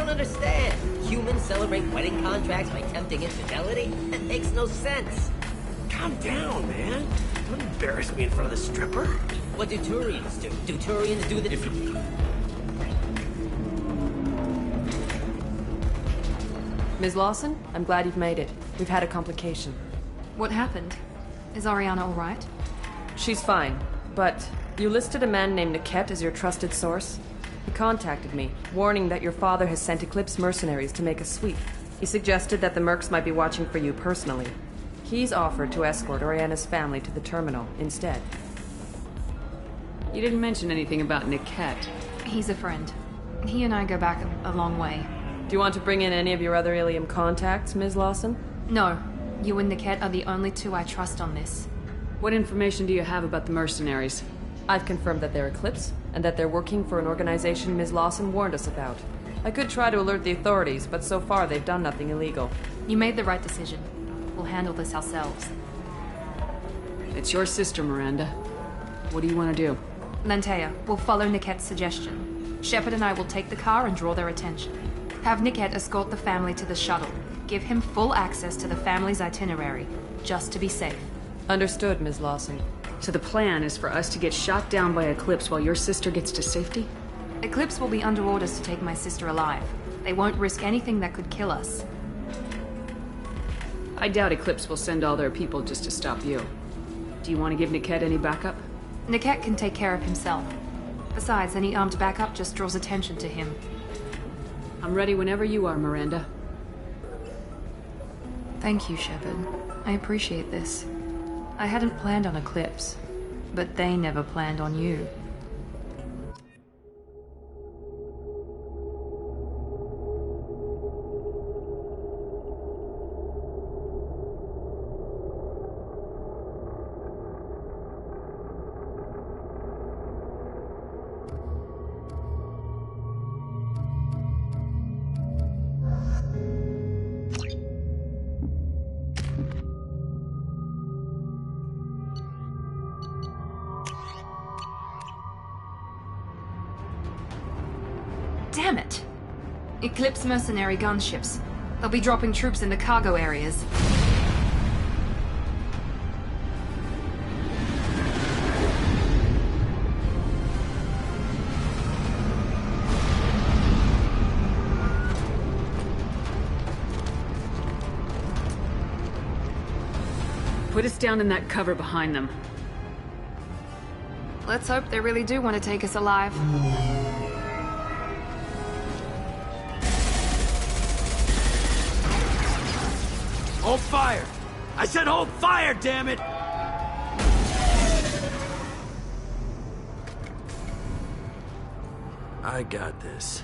don't understand. Humans celebrate wedding contracts by tempting infidelity? That makes no sense. Calm down, man. Don't embarrass me in front of the stripper. What do Turians do? Do Turians do the... Ms. Lawson, I'm glad you've made it. We've had a complication. What happened? Is Ariana all right? She's fine, but you listed a man named Niket as your trusted source. He contacted me, warning that your father has sent Eclipse mercenaries to make a sweep. He suggested that the mercs might be watching for you personally. He's offered to escort Oriana's family to the terminal instead. You didn't mention anything about Niket. He's a friend. He and I go back a long way. Do you want to bring in any of your other Ilium contacts, Ms. Lawson? No. You and Niket are the only two I trust on this. What information do you have about the mercenaries? I've confirmed that they're Eclipse, and that they're working for an organization Ms. Lawson warned us about. I could try to alert the authorities, but so far they've done nothing illegal. You made the right decision. We'll handle this ourselves. It's your sister, Miranda. What do you want to do? Lantea, we'll follow Niket's suggestion. Shepard and I will take the car and draw their attention. Have Niket escort the family to the shuttle. Give him full access to the family's itinerary, just to be safe. Understood, Ms. Lawson. So the plan is for us to get shot down by Eclipse while your sister gets to safety? Eclipse will be under orders to take my sister alive. They won't risk anything that could kill us. I doubt Eclipse will send all their people just to stop you. Do you want to give Niket any backup? Niket can take care of himself. Besides, any armed backup just draws attention to him. I'm ready whenever you are, Miranda. Thank you, Shepard. I appreciate this. I hadn't planned on Eclipse, but they never planned on you. Damn it! Eclipse mercenary gunships. They'll be dropping troops in the cargo areas. Put us down in that cover behind them. Let's hope they really do want to take us alive. Hold fire! I said hold fire, damn it! I got this.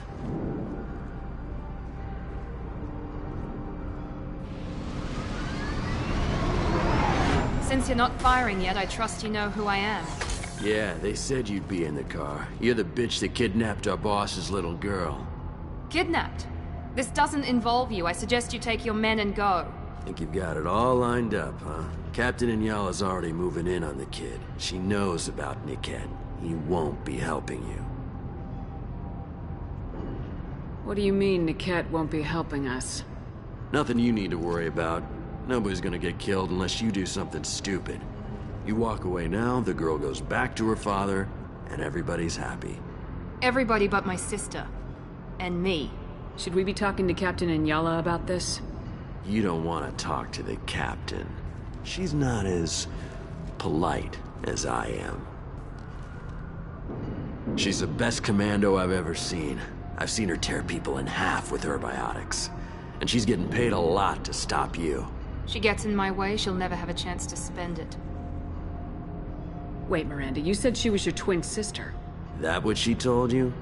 Since you're not firing yet, I trust you know who I am. Yeah, they said you'd be in the car. You're the bitch that kidnapped our boss's little girl. Kidnapped? This doesn't involve you. I suggest you take your men and go. Think you've got it all lined up, huh? Captain Inyala's already moving in on the kid. She knows about Niket. He won't be helping you. What do you mean Niket won't be helping us? Nothing you need to worry about. Nobody's gonna get killed unless you do something stupid. You walk away now, the girl goes back to her father, and everybody's happy. Everybody but my sister. And me. Should we be talking to Captain Inyala about this? You don't want to talk to the captain. She's not as polite as I am. She's the best commando I've ever seen. I've seen her tear people in half with her biotics. And she's getting paid a lot to stop you. She gets in my way, she'll never have a chance to spend it. Wait, Miranda, you said she was your twin sister. That what she told you?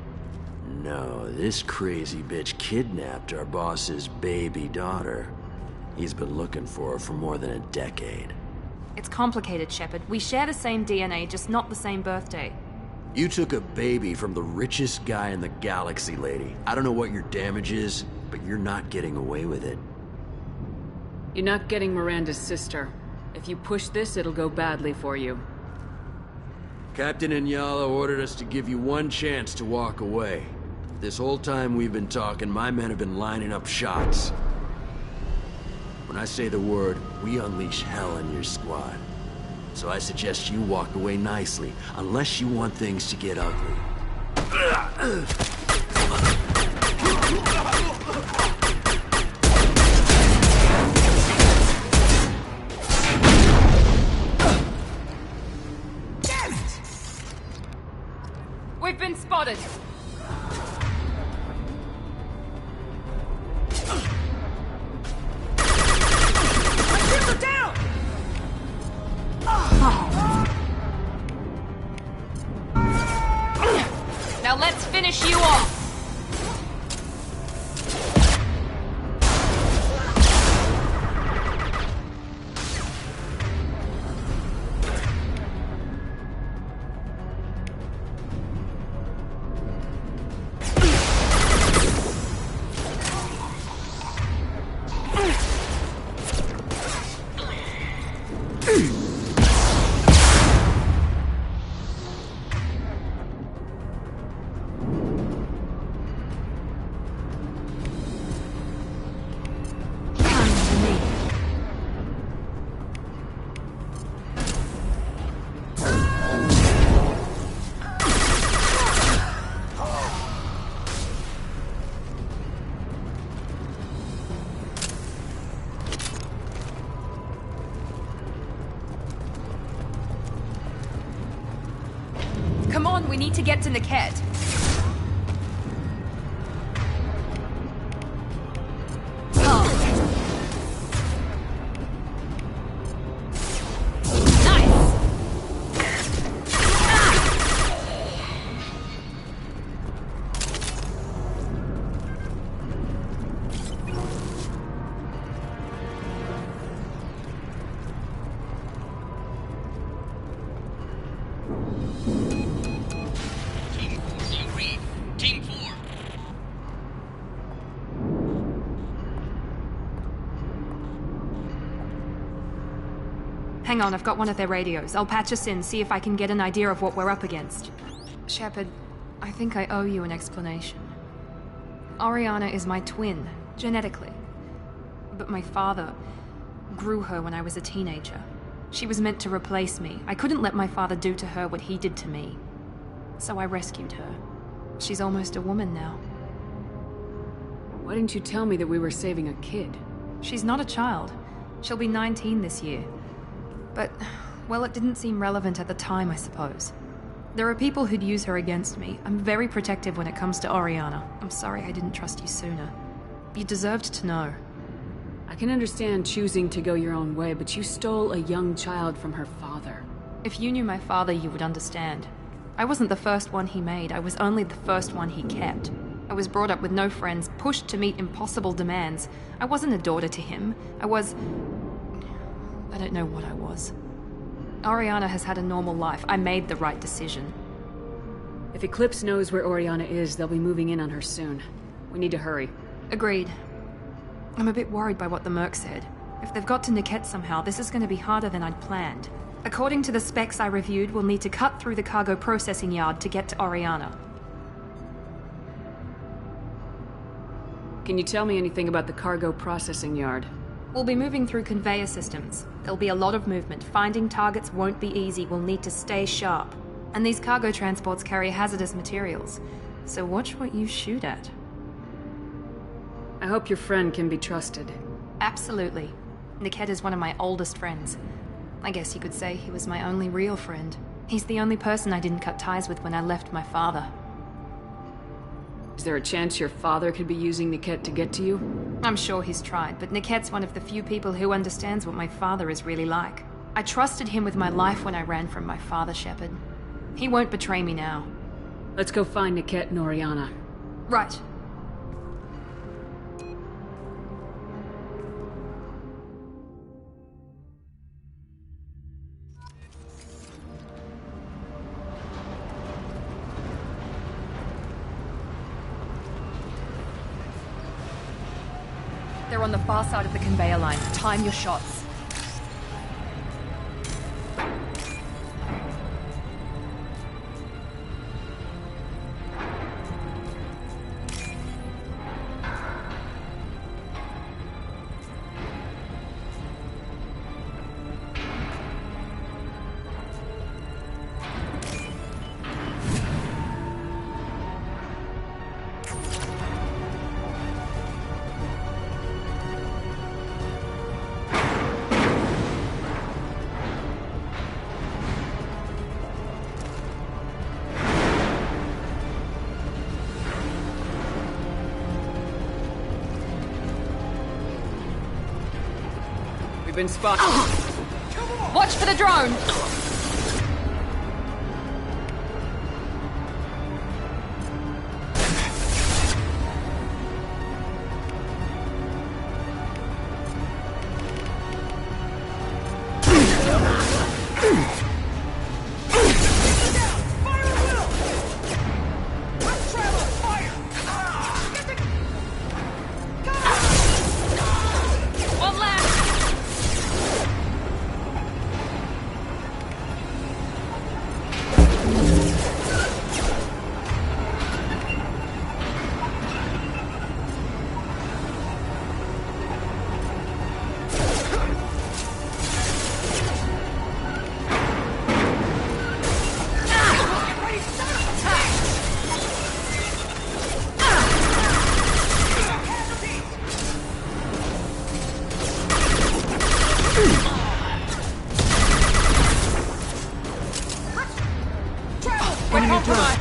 No, this crazy bitch kidnapped our boss's baby daughter. He's been looking for her for more than a decade. It's complicated, Shepard. We share the same DNA, just not the same birthday. You took a baby from the richest guy in the galaxy, lady. I don't know what your damage is, but you're not getting away with it. You're not getting Miranda's sister. If you push this, it'll go badly for you. Captain Inyala ordered us to give you one chance to walk away. this whole time we've been talking, my men have been lining up shots. When I say the word, we unleash hell on your squad. So I suggest you walk away nicely, unless you want things to get ugly. We've been spotted! Now let's finish you off! Come on, we need to get to Niket. Hang on, I've got one of their radios. I'll patch us in, see if I can get an idea of what we're up against. Shepard, I think I owe you an explanation. Oriana is my twin, genetically. But my father grew her when I was a teenager. She was meant to replace me. I couldn't let my father do to her what he did to me. So I rescued her. She's almost a woman now. Why didn't you tell me that we were saving a kid? She's not a child. She'll be 19 this year. But, well, it didn't seem relevant at the time, I suppose. There are people who'd use her against me. I'm very protective when it comes to Oriana. I'm sorry I didn't trust you sooner. You deserved to know. I can understand choosing to go your own way, but you stole a young child from her father. If you knew my father, you would understand. I wasn't the first one he made. I was only the first one he kept. I was brought up with no friends, pushed to meet impossible demands. I wasn't a daughter to him. I don't know what I was. Oriana has had a normal life. I made the right decision. If Eclipse knows where Oriana is, they'll be moving in on her soon. We need to hurry. Agreed. I'm a bit worried by what the Merc said. If they've got to Niket somehow, this is going to be harder than I'd planned. According to the specs I reviewed, we'll need to cut through the cargo processing yard to get to Oriana. Can you tell me anything about the cargo processing yard? We'll be moving through conveyor systems. There'll be a lot of movement. Finding targets won't be easy. We'll need to stay sharp. And these cargo transports carry hazardous materials. So watch what you shoot at. I hope your friend can be trusted. Absolutely. Niket is one of my oldest friends. I guess you could say he was my only real friend. He's the only person I didn't cut ties with when I left my father. Is there a chance your father could be using Niket to get to you? I'm sure he's tried, but Niket's one of the few people who understands what my father is really like. I trusted him with my life when I ran from my father, Shepard. He won't betray me now. Let's go find Niket and Oriana. Right. They're on the far side of the conveyor line. Time your shots. We've been spotted. Watch for the drone! One left! We're compromised!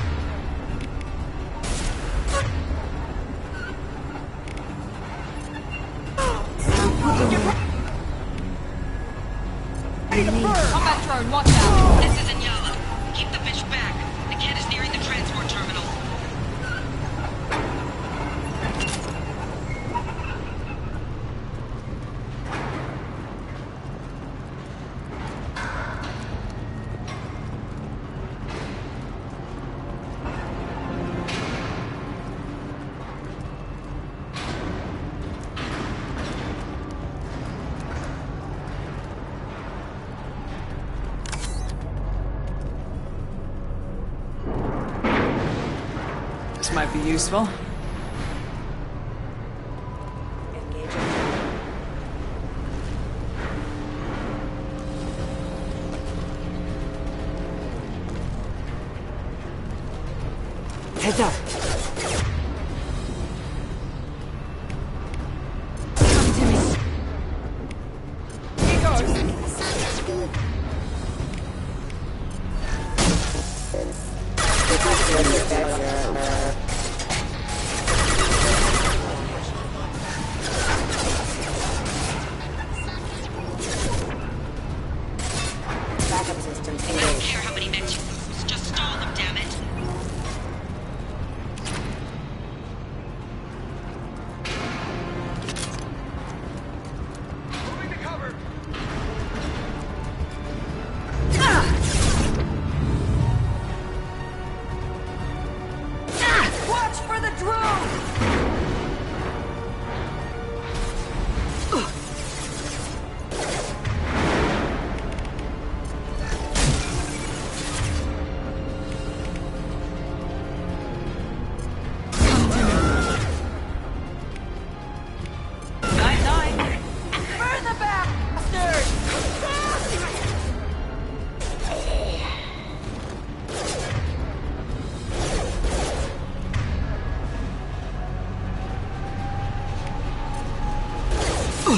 Combat drone, watch out! This is Inyala. Keep the bitch back. The kid is nearing the transport terminal. This might be useful. Heads up. Backup systems I don't engaged. care how many mechs you lose. Just stall them, damn it. Watch for the drone!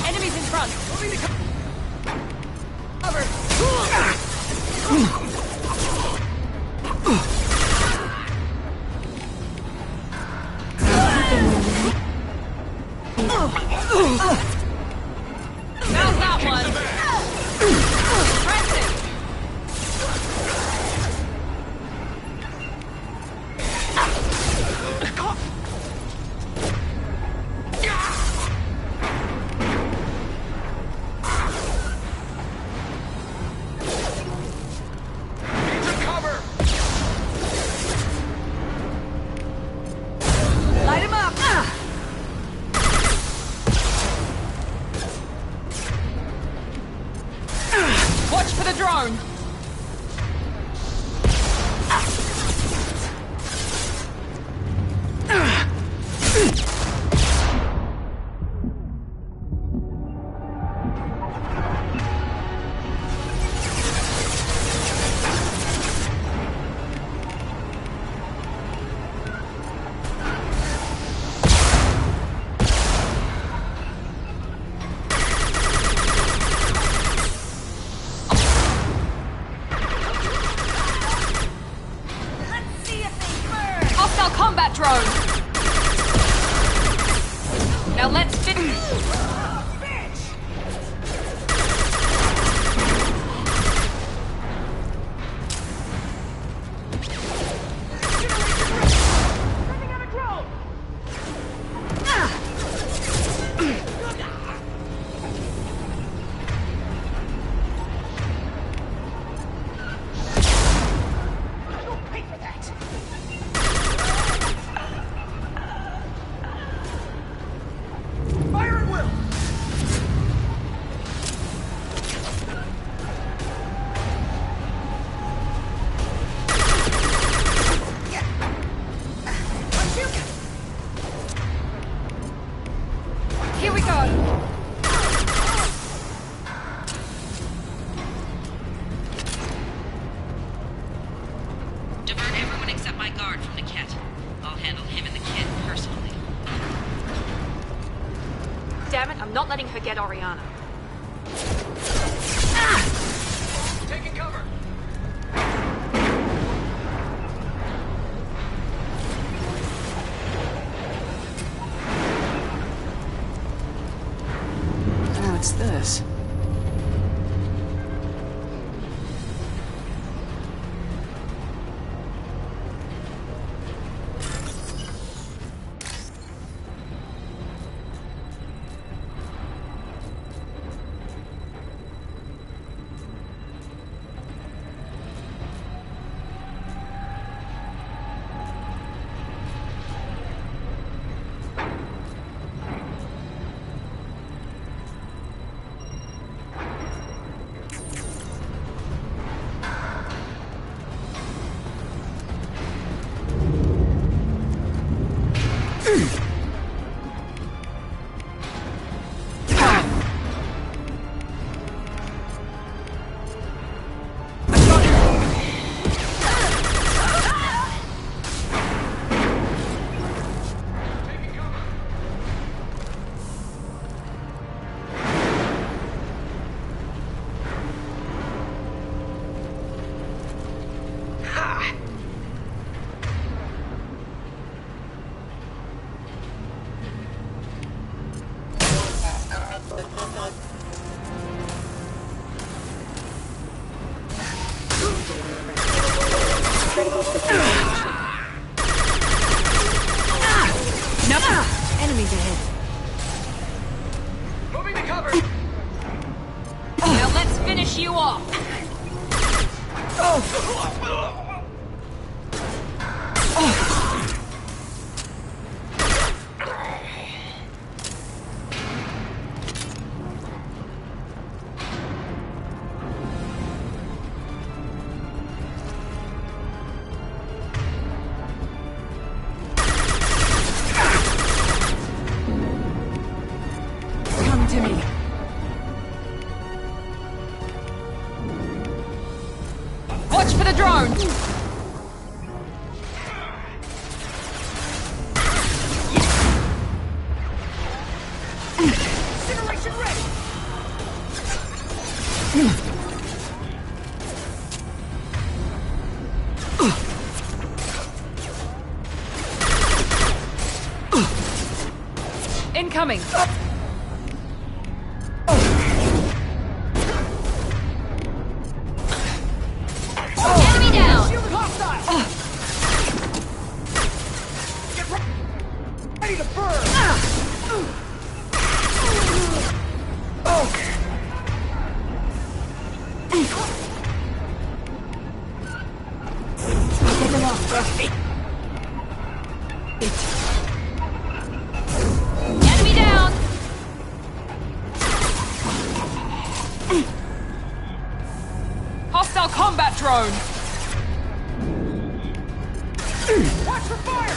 Enemies in front! Cover! Now's that one! Press it! Light him up! Watch for the drone! Hostile combat drone! Now let's finish. Here we go! Divert everyone except my guard from Niket. I'll handle him and the kid personally. Damn it, I'm not letting her get Oriana. Taking cover! Oh, it's this. Enemies ahead. Moving to cover! Now let's finish you off! Come to me. Watch for the drone! Incineration ready! Incoming! Enemy down! Shielded hostile! Get ready to burn! Get them off. Enemy down! Hostile combat drone! Watch for fire!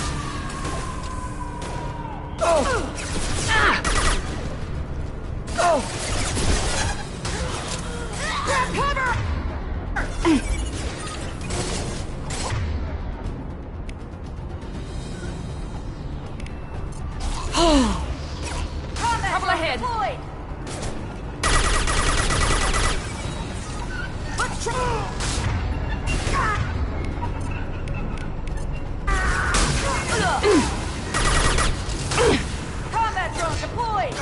Grab cover! Trouble ahead! Let's try! Combat drone deployed!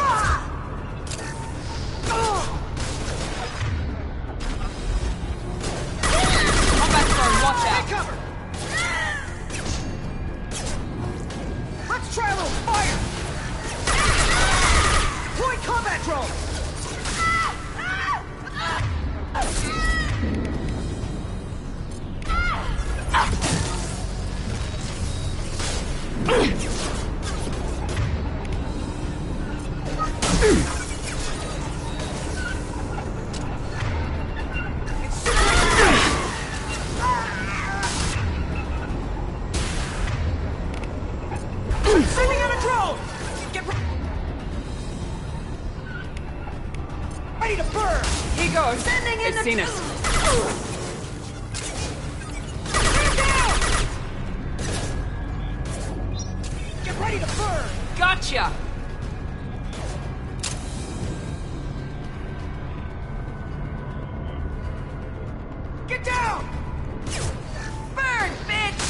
Combat drone, watch out! Take cover! Let's try a little fire! Deploy combat drone! Sending out a drone! Get ready to burn! He goes! Sending in They've the... seen us! Man down! Get ready to burn! Gotcha! Get down! Burn, bitch!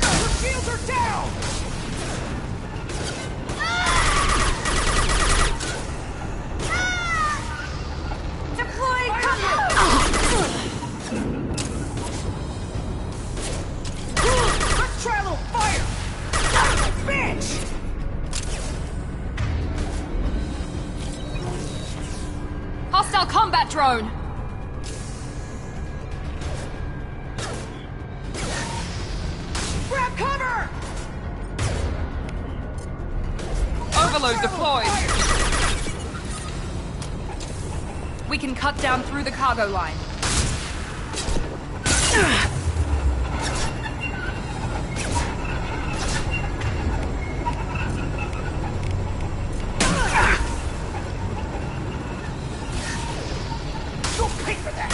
Your shields are down! Deploying cover! Let's try a little fire! Bitch! Hostile combat drone! Grab cover! Overload deployed! We can cut down through the cargo line. You'll pay for that!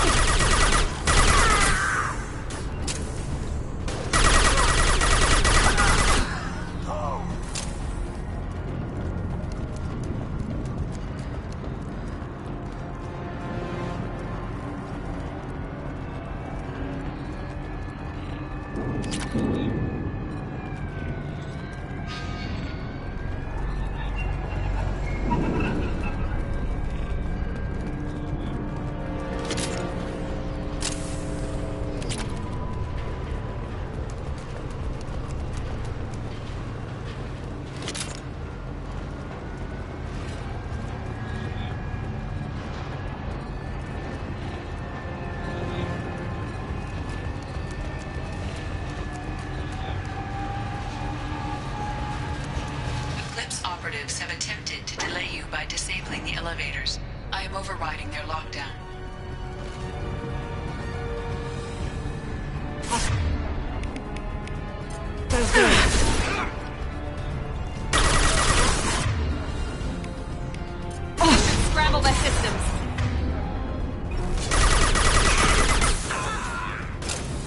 Eclipse operatives have attempted to delay you by disabling the elevators. I am overriding their lockdown. Scramble their systems.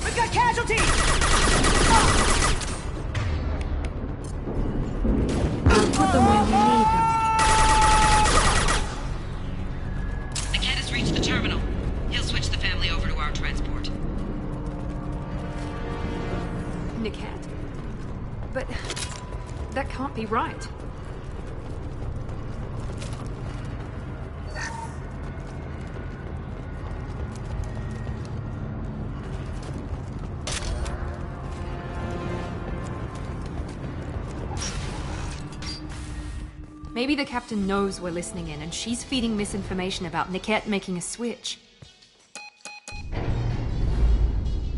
We've got casualties! Put them where you need them. The cat has reached the terminal. He'll switch the family over to our transport. Niket? But... that can't be right. Maybe the captain knows we're listening in and she's feeding misinformation about Niket making a switch.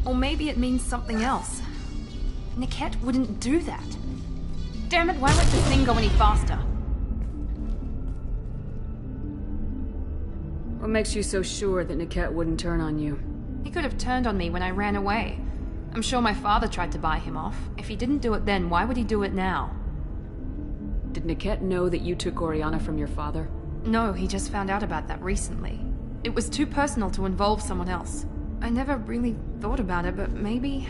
Or maybe it means something else. Niket wouldn't do that. Damn it, why won't this thing go any faster? What makes you so sure that Niket wouldn't turn on you? He could have turned on me when I ran away. I'm sure my father tried to buy him off. If he didn't do it then, why would he do it now? Did Niket know that you took Oriana from your father? No, he just found out about that recently. It was too personal to involve someone else. I never really thought about it, but maybe...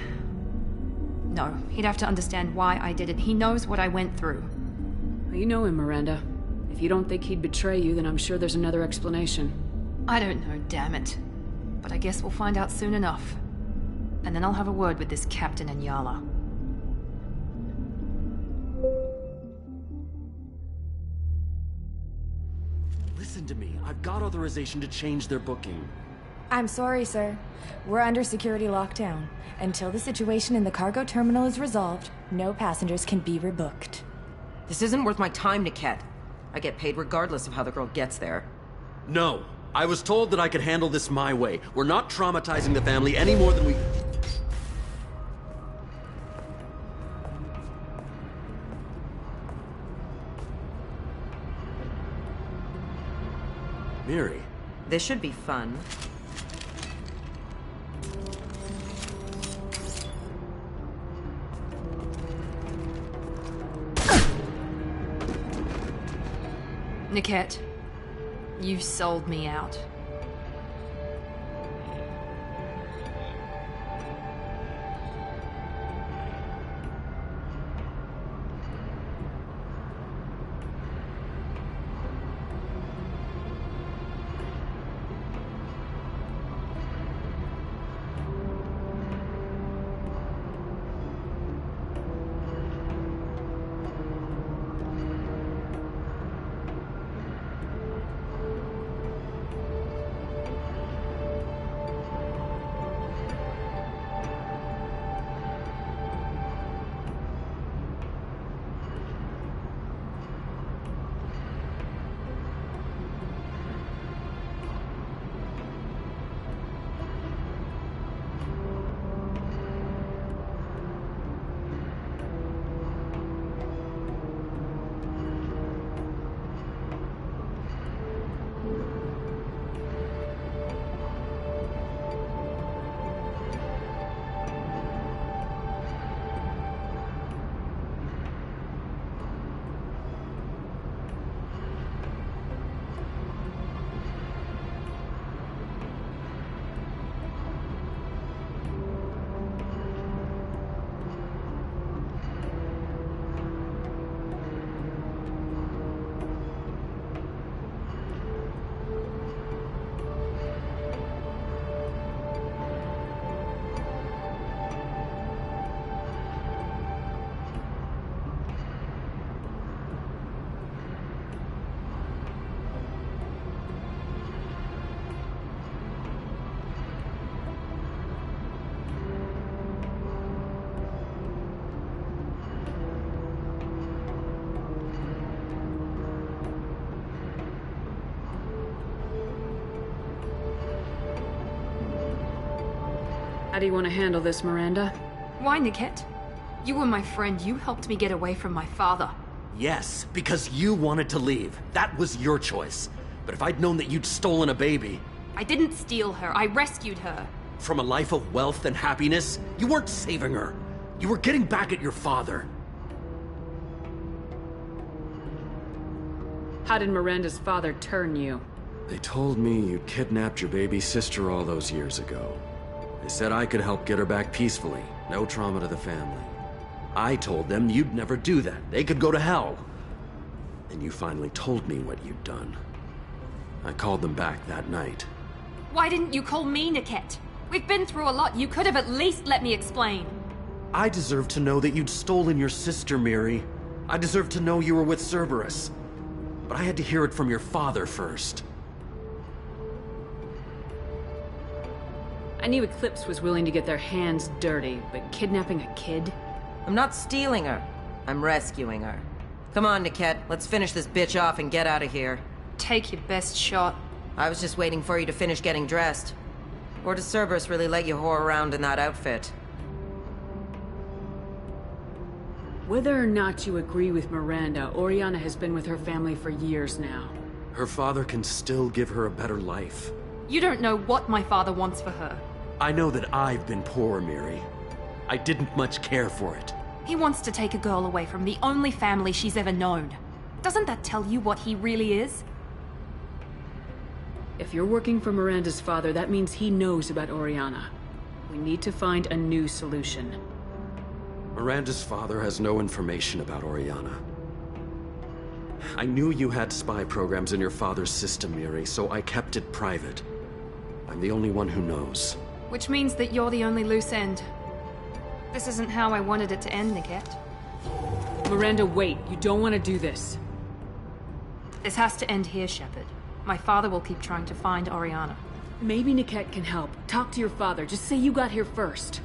No, he'd have to understand why I did it. He knows what I went through. Well, you know him, Miranda. If you don't think he'd betray you, then I'm sure there's another explanation. I don't know, damn it. But I guess we'll find out soon enough. And then I'll have a word with this captain and Yala. Listen to me. I've got authorization to change their booking. I'm sorry, sir. We're under security lockdown. Until the situation in the cargo terminal is resolved, no passengers can be rebooked. This isn't worth my time, Niket. I get paid regardless of how the girl gets there. No. I was told that I could handle this my way. We're not traumatizing the family any more than we... Miri. This should be fun. Niket, you sold me out. How do you want to handle this, Miranda? Why, Niket? You were my friend. You helped me get away from my father. Yes, because you wanted to leave. That was your choice. But if I'd known that you'd stolen a baby... I didn't steal her. I rescued her. From a life of wealth and happiness, you weren't saving her. You were getting back at your father. How did Miranda's father turn you? They told me you kidnapped your baby sister all those years ago. They said I could help get her back peacefully. No trauma to the family. I told them you'd never do that. They could go to hell. And you finally told me what you'd done. I called them back that night. Why didn't you call me, Niket? We've been through a lot. You could have at least let me explain. I deserve to know that you'd stolen your sister, Miri. I deserve to know you were with Cerberus. But I had to hear it from your father first. I knew Eclipse was willing to get their hands dirty, but kidnapping a kid? I'm not stealing her. I'm rescuing her. Come on, Niket. Let's finish this bitch off and get out of here. Take your best shot. I was just waiting for you to finish getting dressed. Or does Cerberus really let you whore around in that outfit? Whether or not you agree with Miranda, Oriana has been with her family for years now. Her father can still give her a better life. You don't know what my father wants for her. I know that I've been poor, Miri. I didn't much care for it. He wants to take a girl away from the only family she's ever known. Doesn't that tell you what he really is? If you're working for Miranda's father, that means he knows about Oriana. We need to find a new solution. Miranda's father has no information about Oriana. I knew you had spy programs in your father's system, Miri, so I kept it private. I'm the only one who knows. Which means that you're the only loose end. This isn't how I wanted it to end, Niket. Miranda, wait. You don't want to do this. This has to end here, Shepard. My father will keep trying to find Oriana. Maybe Niket can help. Talk to your father. Just say you got here first.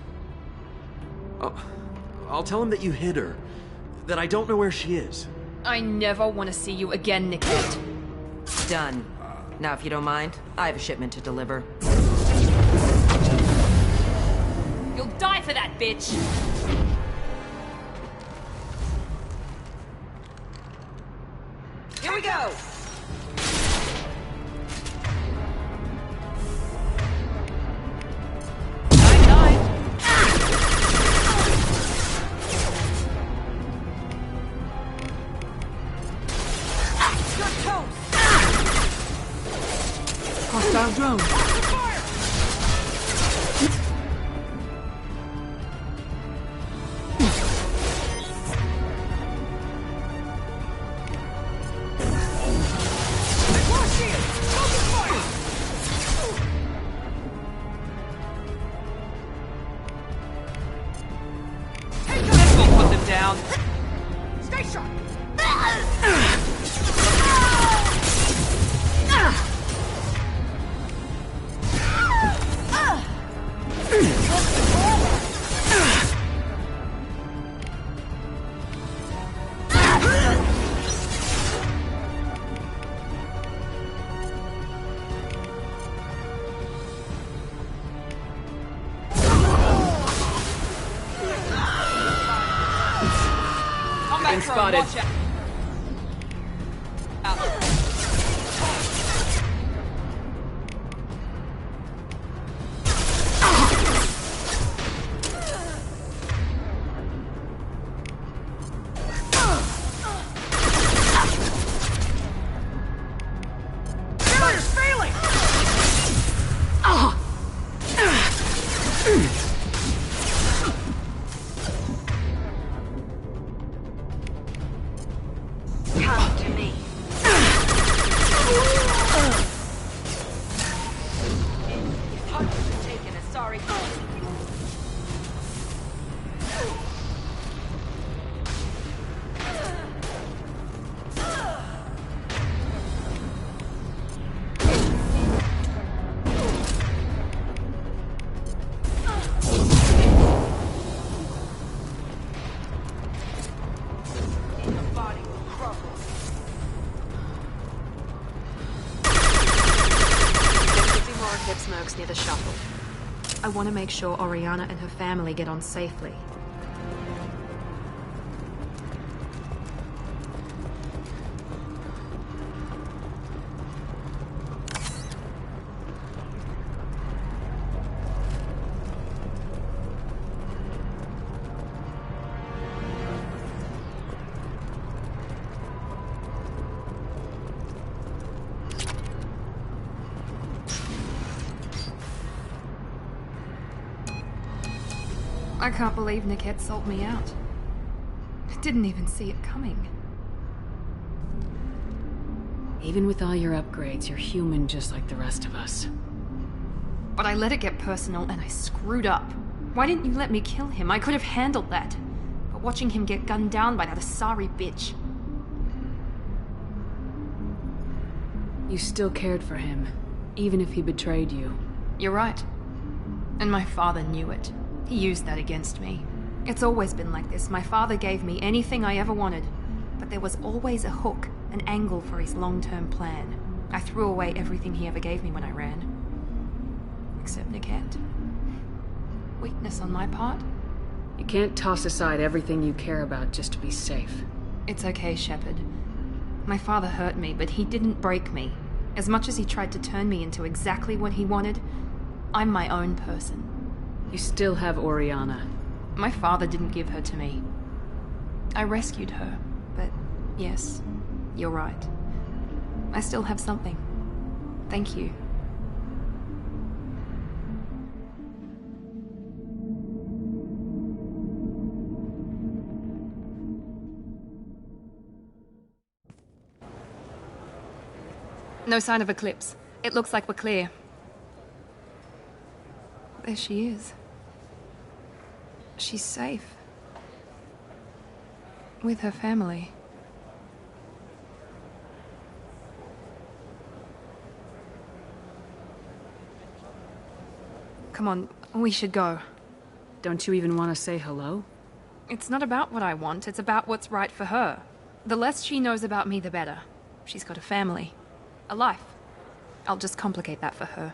I'll tell him that you hid her. That I don't know where she is. I never want to see you again, Niket. Done. Now, if you don't mind, I have a shipment to deliver. You'll die for that, bitch! Here we go! Good toast! Inbound drone. This will put them down. Stay sharp! Been spotted. Watch out. Barrier's failing! Come to me. If Hunter's been taken a sorry course. The body will crumble. There could be more Eclipse mercs near the shuttle. I want to make sure Oriana and her family get on safely. I can't believe Niket sold me out. I didn't even see it coming. Even with all your upgrades, you're human just like the rest of us. But I let it get personal and I screwed up. Why didn't you let me kill him? I could have handled that. But watching him get gunned down by that Asari bitch. You still cared for him, even if he betrayed you. You're right. And my father knew it. He used that against me. It's always been like this. My father gave me anything I ever wanted, but there was always a hook, an angle for his long-term plan. I threw away everything he ever gave me when I ran. Except Niket. Weakness on my part? You can't toss aside everything you care about just to be safe. It's okay, Shepard. My father hurt me, but he didn't break me. As much as he tried to turn me into exactly what he wanted, I'm my own person. You still have Oriana. My father didn't give her to me. I rescued her, but yes, you're right. I still have something. Thank you. No sign of Eclipse. It looks like we're clear. There she is. She's safe. With her family. Come on, we should go. Don't you even want to say hello? It's not about what I want, it's about what's right for her. The less she knows about me, the better. She's got a family. A life. I'll just complicate that for her.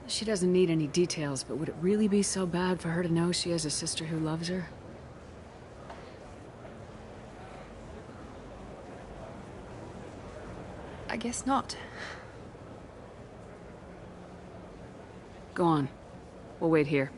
She doesn't need any details, but would it really be so bad for her to know she has a sister who loves her? I guess not. Go on. We'll wait here.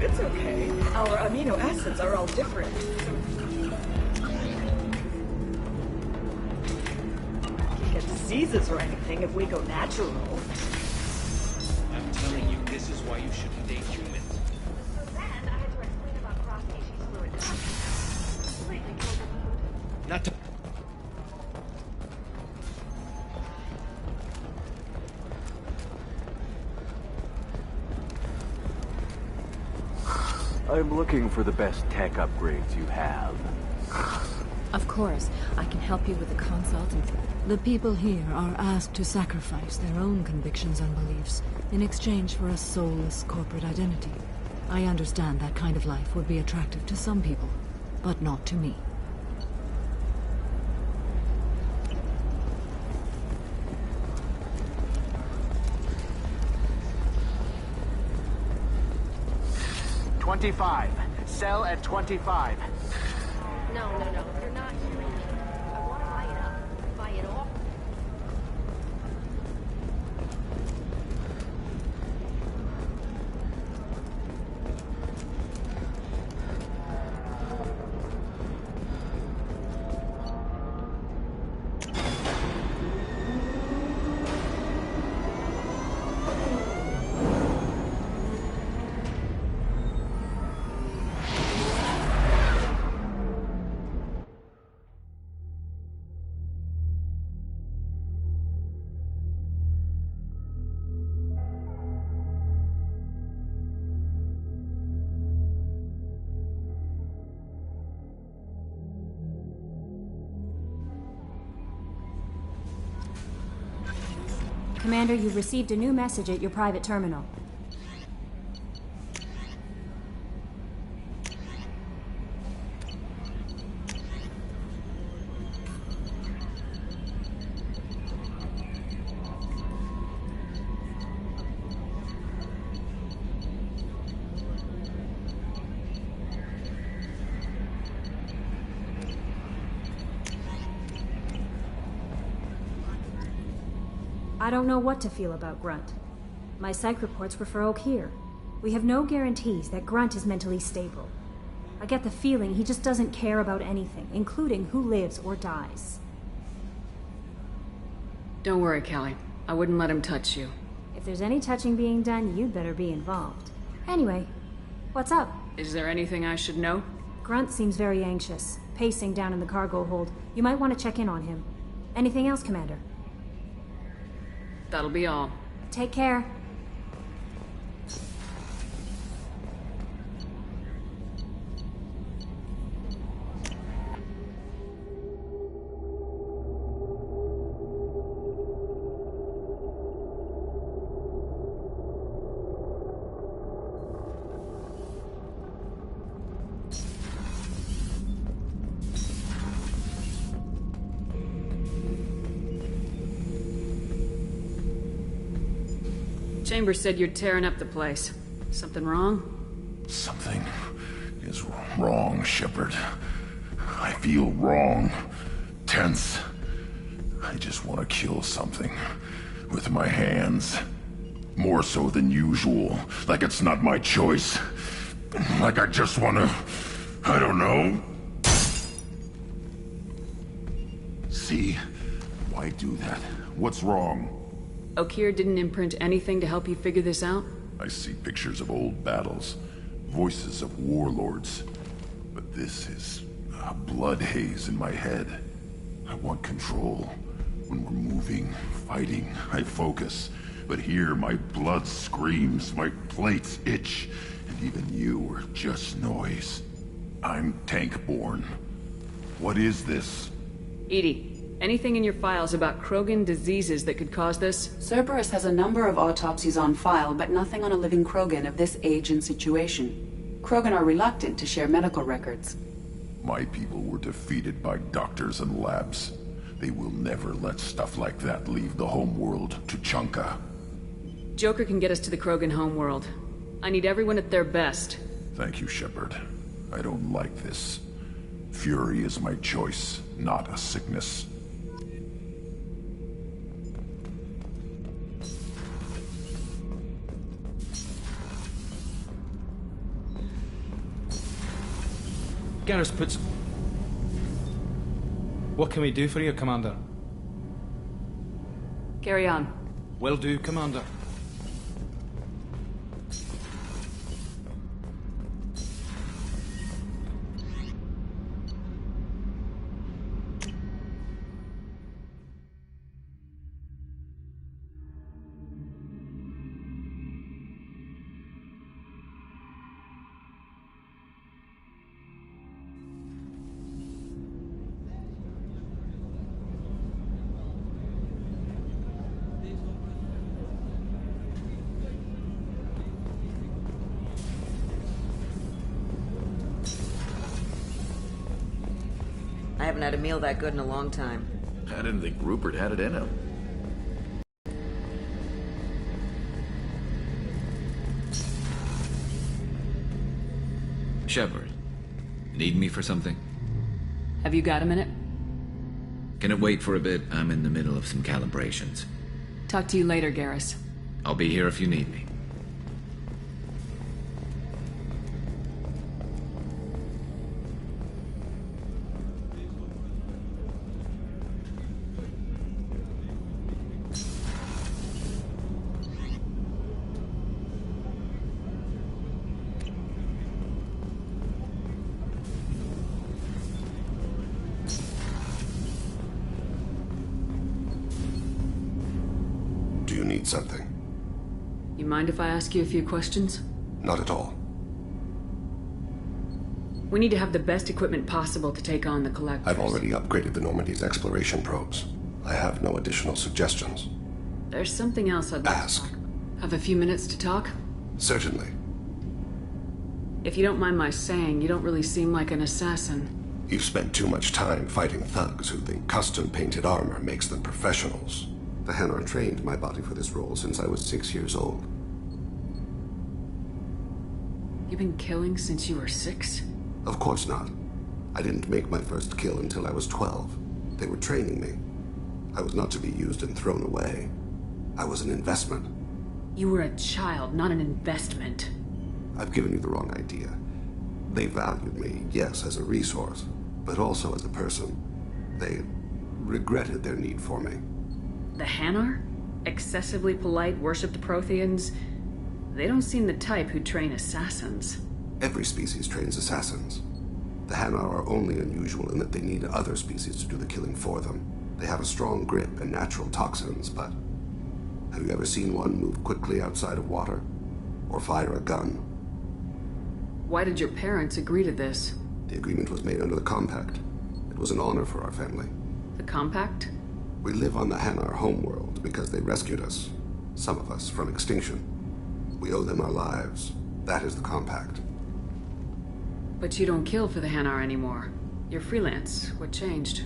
It's okay. Our amino acids are all different. You get diseases or anything if we go natural. I'm telling you, this is why you shouldn't date humans. So then I had to explain about cross-species fluid. Completely killed the mood. Not to... I'm looking for the best tech upgrades you have. Of course, I can help you with the consultant. The people here are asked to sacrifice their own convictions and beliefs in exchange for a soulless corporate identity. I understand that kind of life would be attractive to some people, but not to me. Sell at 25. No, you're not hearing me. I want to buy it up. Buy it all. Commander, you've received a new message at your private terminal. I don't know what to feel about Grunt. My psych reports were for Oak-Here. We have no guarantees that Grunt is mentally stable. I get the feeling he just doesn't care about anything, including who lives or dies. Don't worry, Callie. I wouldn't let him touch you. If there's any touching being done, you'd better be involved. Anyway, what's up? Is there anything I should know? Grunt seems very anxious, pacing down in the cargo hold. You might want to check in on him. Anything else, Commander? That'll be all. Take care. Chambers said you're tearing up the place. Something wrong? Something is wrong, Shepard. I feel wrong. Tense. I just want to kill something. With my hands. More so than usual. Like it's not my choice. Like I just want to... I don't know. See? Why do that? What's wrong? Oak-Here didn't imprint anything to help you figure this out? I see pictures of old battles, voices of warlords. But this is a blood haze in my head. I want control. When we're moving, fighting, I focus. But here, my blood screams, my plates itch, and even you are just noise. I'm tank-born. What is this? Edie. Anything in your files about Krogan diseases that could cause this? Cerberus has a number of autopsies on file, but nothing on a living Krogan of this age and situation. Krogan are reluctant to share medical records. My people were defeated by doctors and labs. They will never let stuff like that leave the homeworld to Chunka. Joker can get us to the Krogan homeworld. I need everyone at their best. Thank you, Shepard. I don't like this. Fury is my choice, not a sickness. Garrus puts... What can we do for you, Commander? Carry on. Will do, Commander. I haven't had a meal that good in a long time. I didn't think Rupert had it in him. Shepard, need me for something? Have you got a minute? Can it wait for a bit? I'm in the middle of some calibrations. Talk to you later, Garrus. I'll be here if you need me. Do you need something? You mind if I ask you a few questions? Not at all. We need to have the best equipment possible to take on the Collectors. I've already upgraded the Normandy's exploration probes. I have no additional suggestions. There's something else I'd like to talk about. Have a few minutes to talk? Certainly. If you don't mind my saying, you don't really seem like an assassin. You've spent too much time fighting thugs who think custom-painted armor makes them professionals. The Hanar trained my body for this role since I was 6 years old. You've been killing since you were 6? Of course not. I didn't make my first kill until I was 12. They were training me. I was not to be used and thrown away. I was an investment. You were a child, not an investment. I've given you the wrong idea. They valued me, yes, as a resource, but also as a person. They regretted their need for me. The Hanar? Excessively polite, worship the Protheans? They don't seem the type who train assassins. Every species trains assassins. The Hanar are only unusual in that they need other species to do the killing for them. They have a strong grip and natural toxins, but have you ever seen one move quickly outside of water? Or fire a gun? Why did your parents agree to this? The agreement was made under the Compact. It was an honor for our family. The Compact? We live on the Hanar homeworld because they rescued us, some of us, from extinction. We owe them our lives. That is the Compact. But you don't kill for the Hanar anymore. You're freelance. What changed?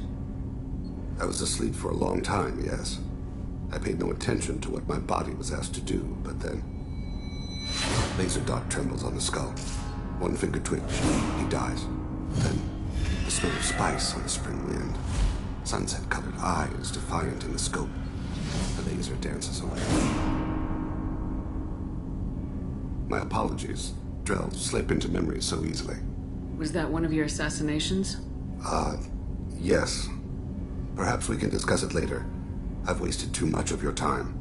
I was asleep for a long time, yes. I paid no attention to what my body was asked to do, but then... Laser dot trembles on the skull. One finger twitch. He dies. Then, the smell of spice on the spring wind. Sunset-colored eyes defiant in the scope. The laser dances away. My apologies. Drells slip into memory so easily. Was that one of your assassinations? Yes. Perhaps we can discuss it later. I've wasted too much of your time.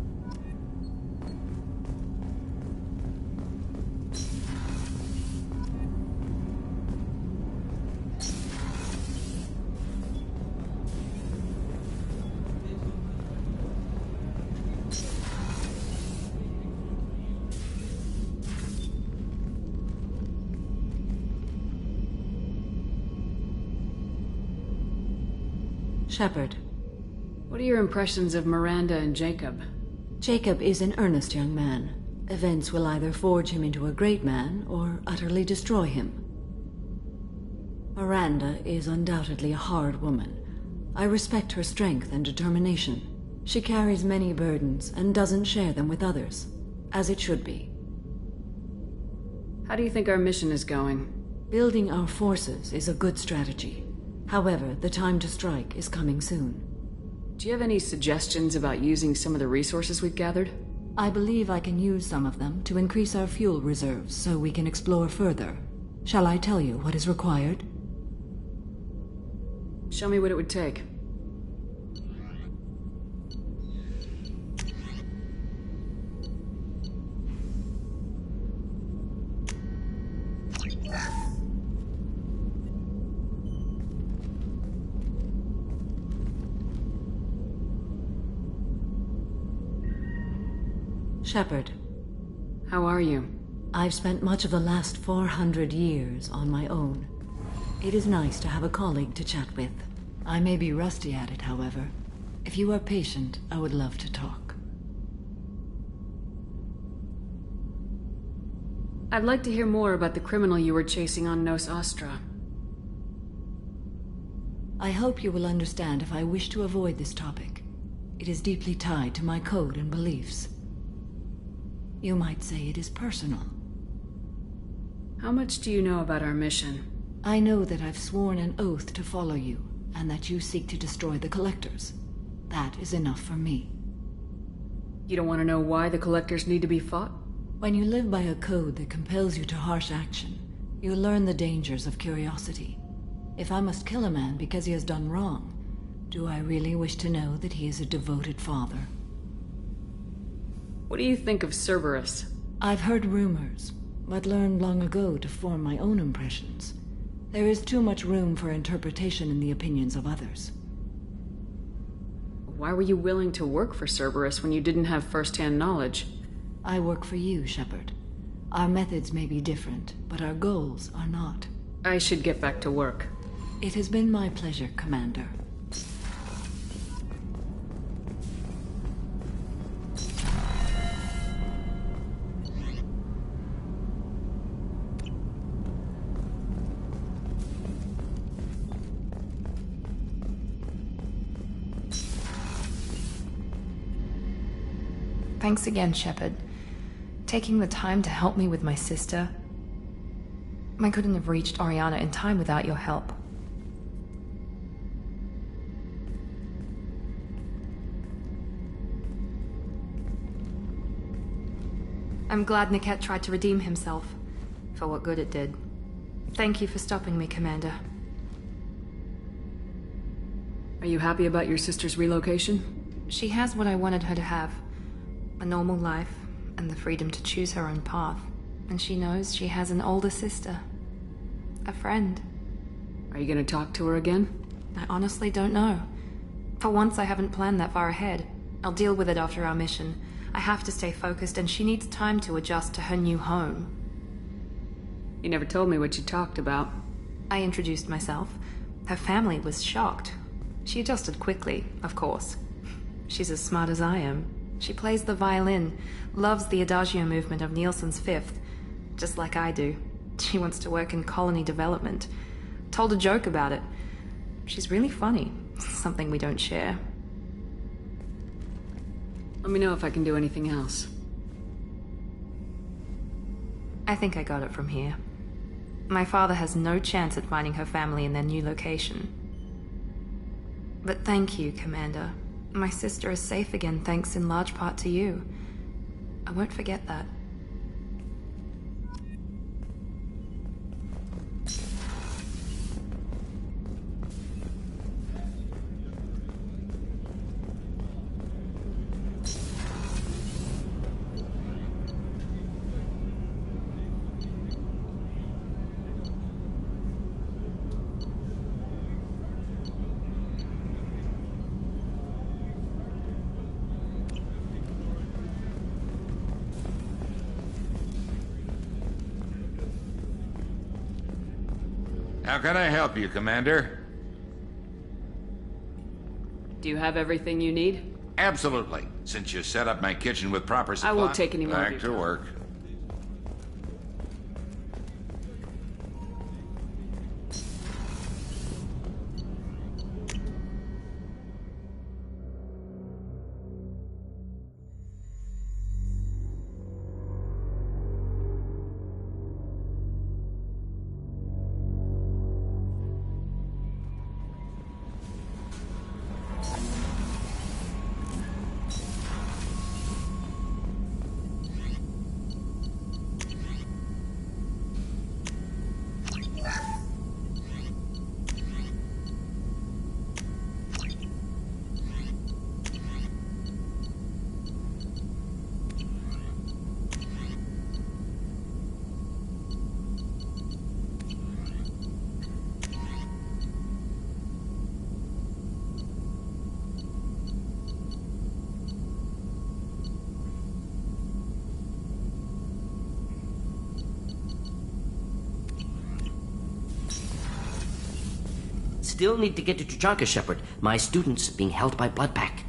Shepard. What are your impressions of Miranda and Jacob? Jacob is an earnest young man. Events will either forge him into a great man or utterly destroy him. Miranda is undoubtedly a hard woman. I respect her strength and determination. She carries many burdens and doesn't share them with others, as it should be. How do you think our mission is going? Building our forces is a good strategy. However, the time to strike is coming soon. Do you have any suggestions about using some of the resources we've gathered? I believe I can use some of them to increase our fuel reserves so we can explore further. Shall I tell you what is required? Show me what it would take. Shepard. How are you? I've spent much of the last 400 years on my own. It is nice to have a colleague to chat with. I may be rusty at it, however. If you are patient, I would love to talk. I'd like to hear more about the criminal you were chasing on Nos Astra. I hope you will understand if I wish to avoid this topic. It is deeply tied to my code and beliefs. You might say it is personal. How much do you know about our mission? I know that I've sworn an oath to follow you, and that you seek to destroy the Collectors. That is enough for me. You don't want to know why the Collectors need to be fought? When you live by a code that compels you to harsh action, you learn the dangers of curiosity. If I must kill a man because he has done wrong, do I really wish to know that he is a devoted father? What do you think of Cerberus? I've heard rumors, but learned long ago to form my own impressions. There is too much room for interpretation in the opinions of others. Why were you willing to work for Cerberus when you didn't have first-hand knowledge? I work for you, Shepard. Our methods may be different, but our goals are not. I should get back to work. It has been my pleasure, Commander. Thanks again, Shepard. Taking the time to help me with my sister. I couldn't have reached Oriana in time without your help. I'm glad Niket tried to redeem himself, for what good it did. Thank you for stopping me, Commander. Are you happy about your sister's relocation? She has what I wanted her to have. A normal life, and the freedom to choose her own path. And she knows she has an older sister. A friend. Are you gonna talk to her again? I honestly don't know. For once, I haven't planned that far ahead. I'll deal with it after our mission. I have to stay focused, and she needs time to adjust to her new home. You never told me what you talked about. I introduced myself. Her family was shocked. She adjusted quickly, of course. She's as smart as I am. She plays the violin, loves the Adagio movement of Nielsen's Fifth, just like I do. She wants to work in colony development. Told a joke about it. She's really funny, something we don't share. Let me know if I can do anything else. I think I got it from here. My father has no chance at finding her family in their new location. But thank you, Commander. My sister is safe again thanks in large part to you. I won't forget that. How can I help you, Commander? Do you have everything you need? Absolutely. Since you set up my kitchen with proper supplies, I won't take any more of back your to time. work. still need to get to Tuchanka, Shepard. My student's being held by Bloodpack.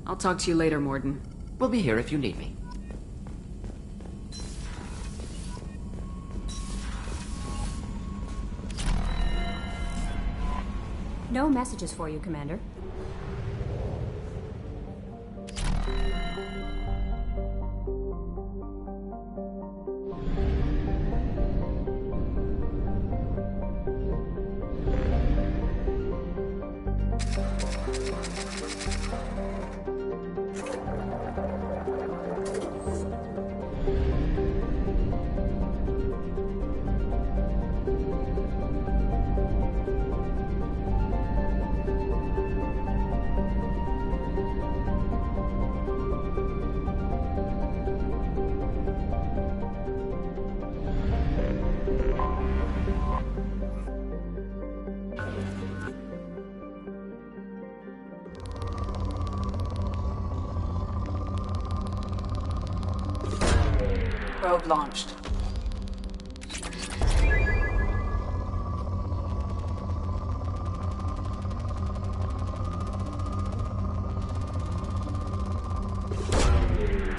I'll talk to you later, Morden. We'll be here if you need me. No messages for you, Commander. Probe launched.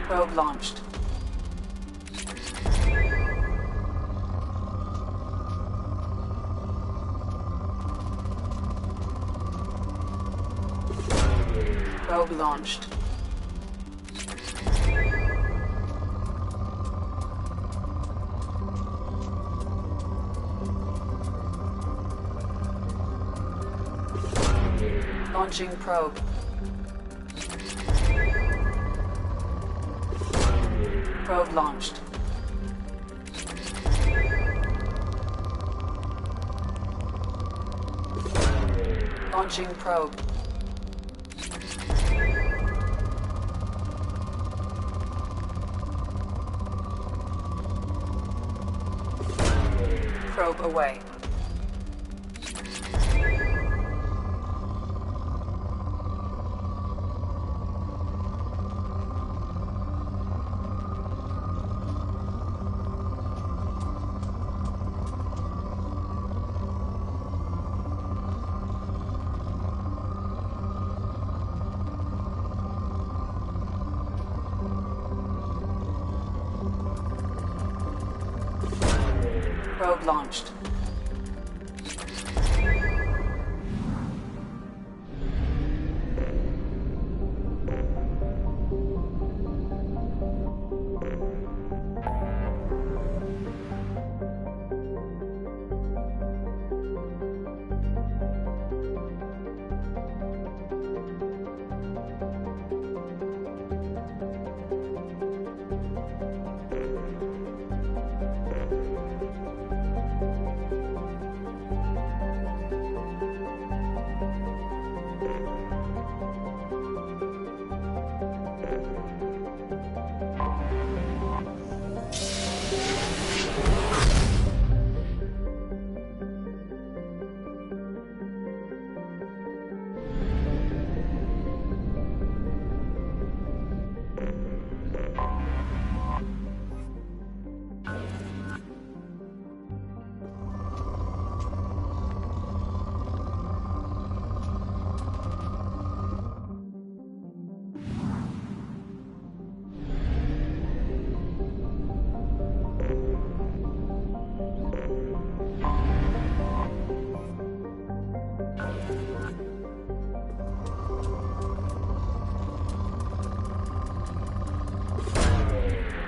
Probe launched. Probe launched. Launching probe. Probe launched. Launching probe. Probe away. Probe launched.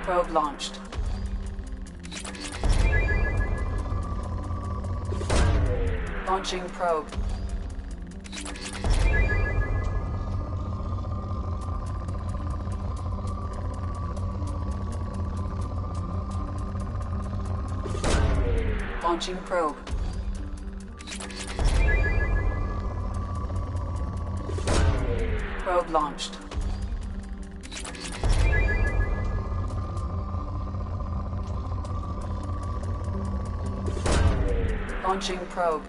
Probe launched. Launching probe. Launching probe. Probe launched. Launching probe.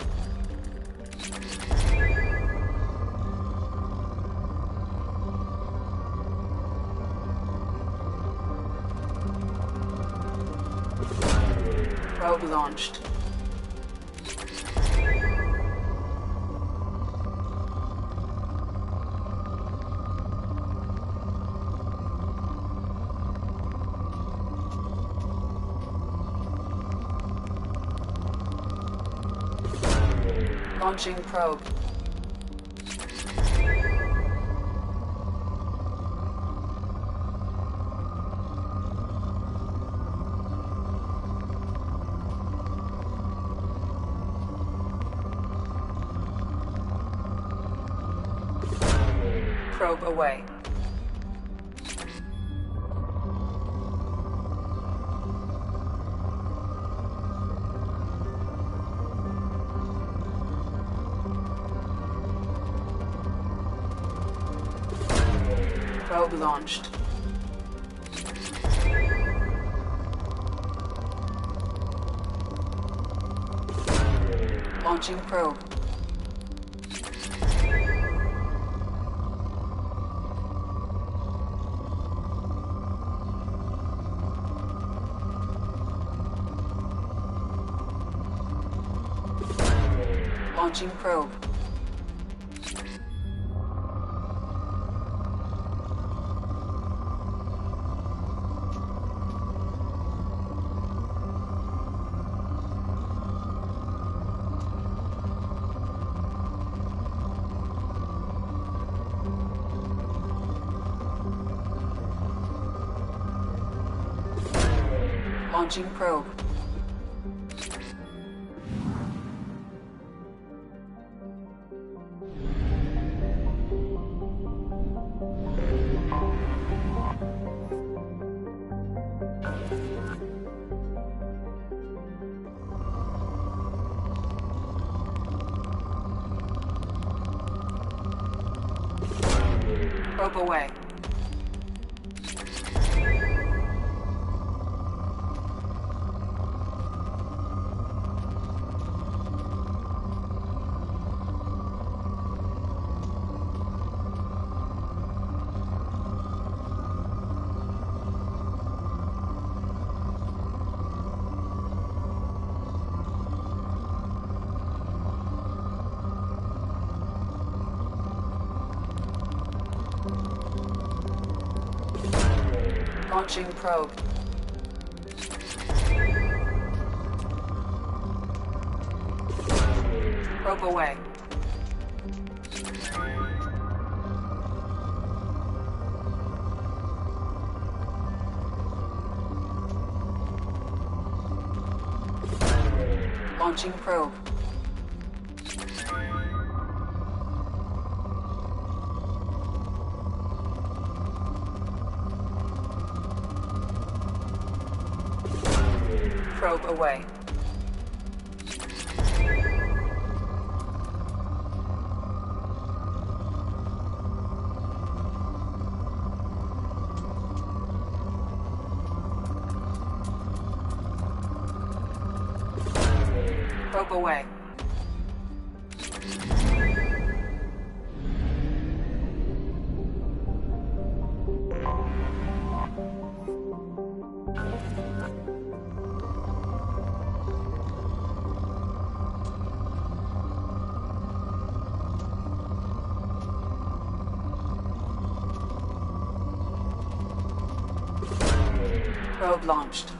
Probe launched. Launching probe. Probe away. Probe launched. Launching probe. Launching probe. Launching probe. Probe away. Launching probe. Probe away. Launching probe. Probe away. Probe away. Probe launched.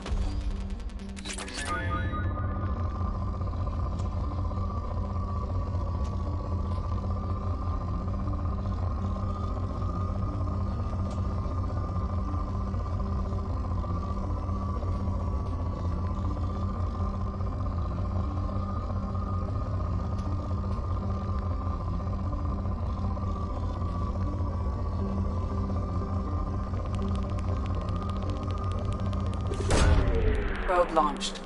Probe launched.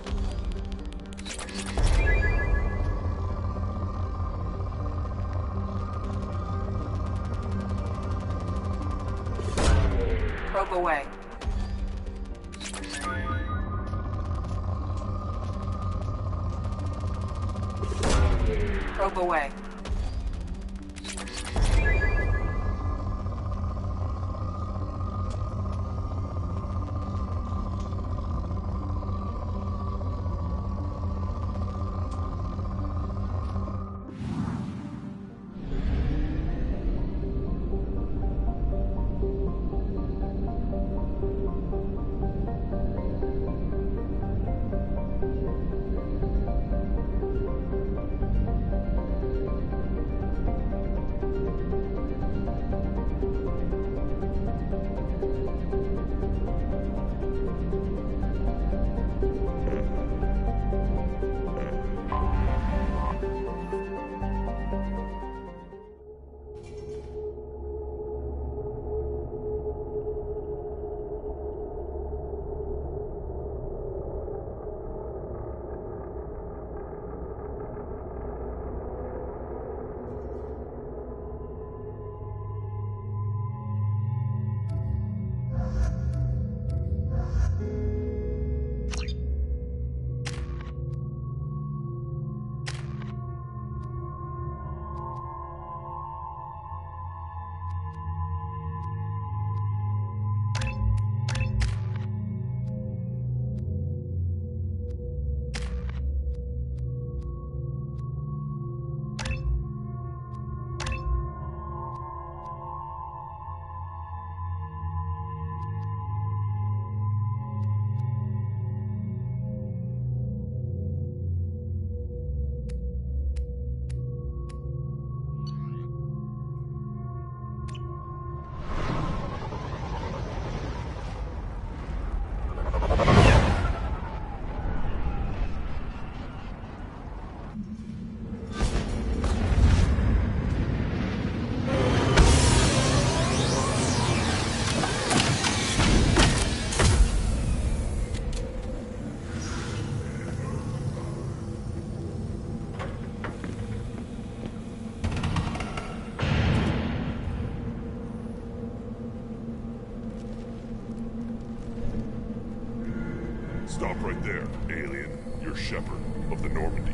Probe away. Probe away. Stop right there, alien. You're Shepherd of the Normandy.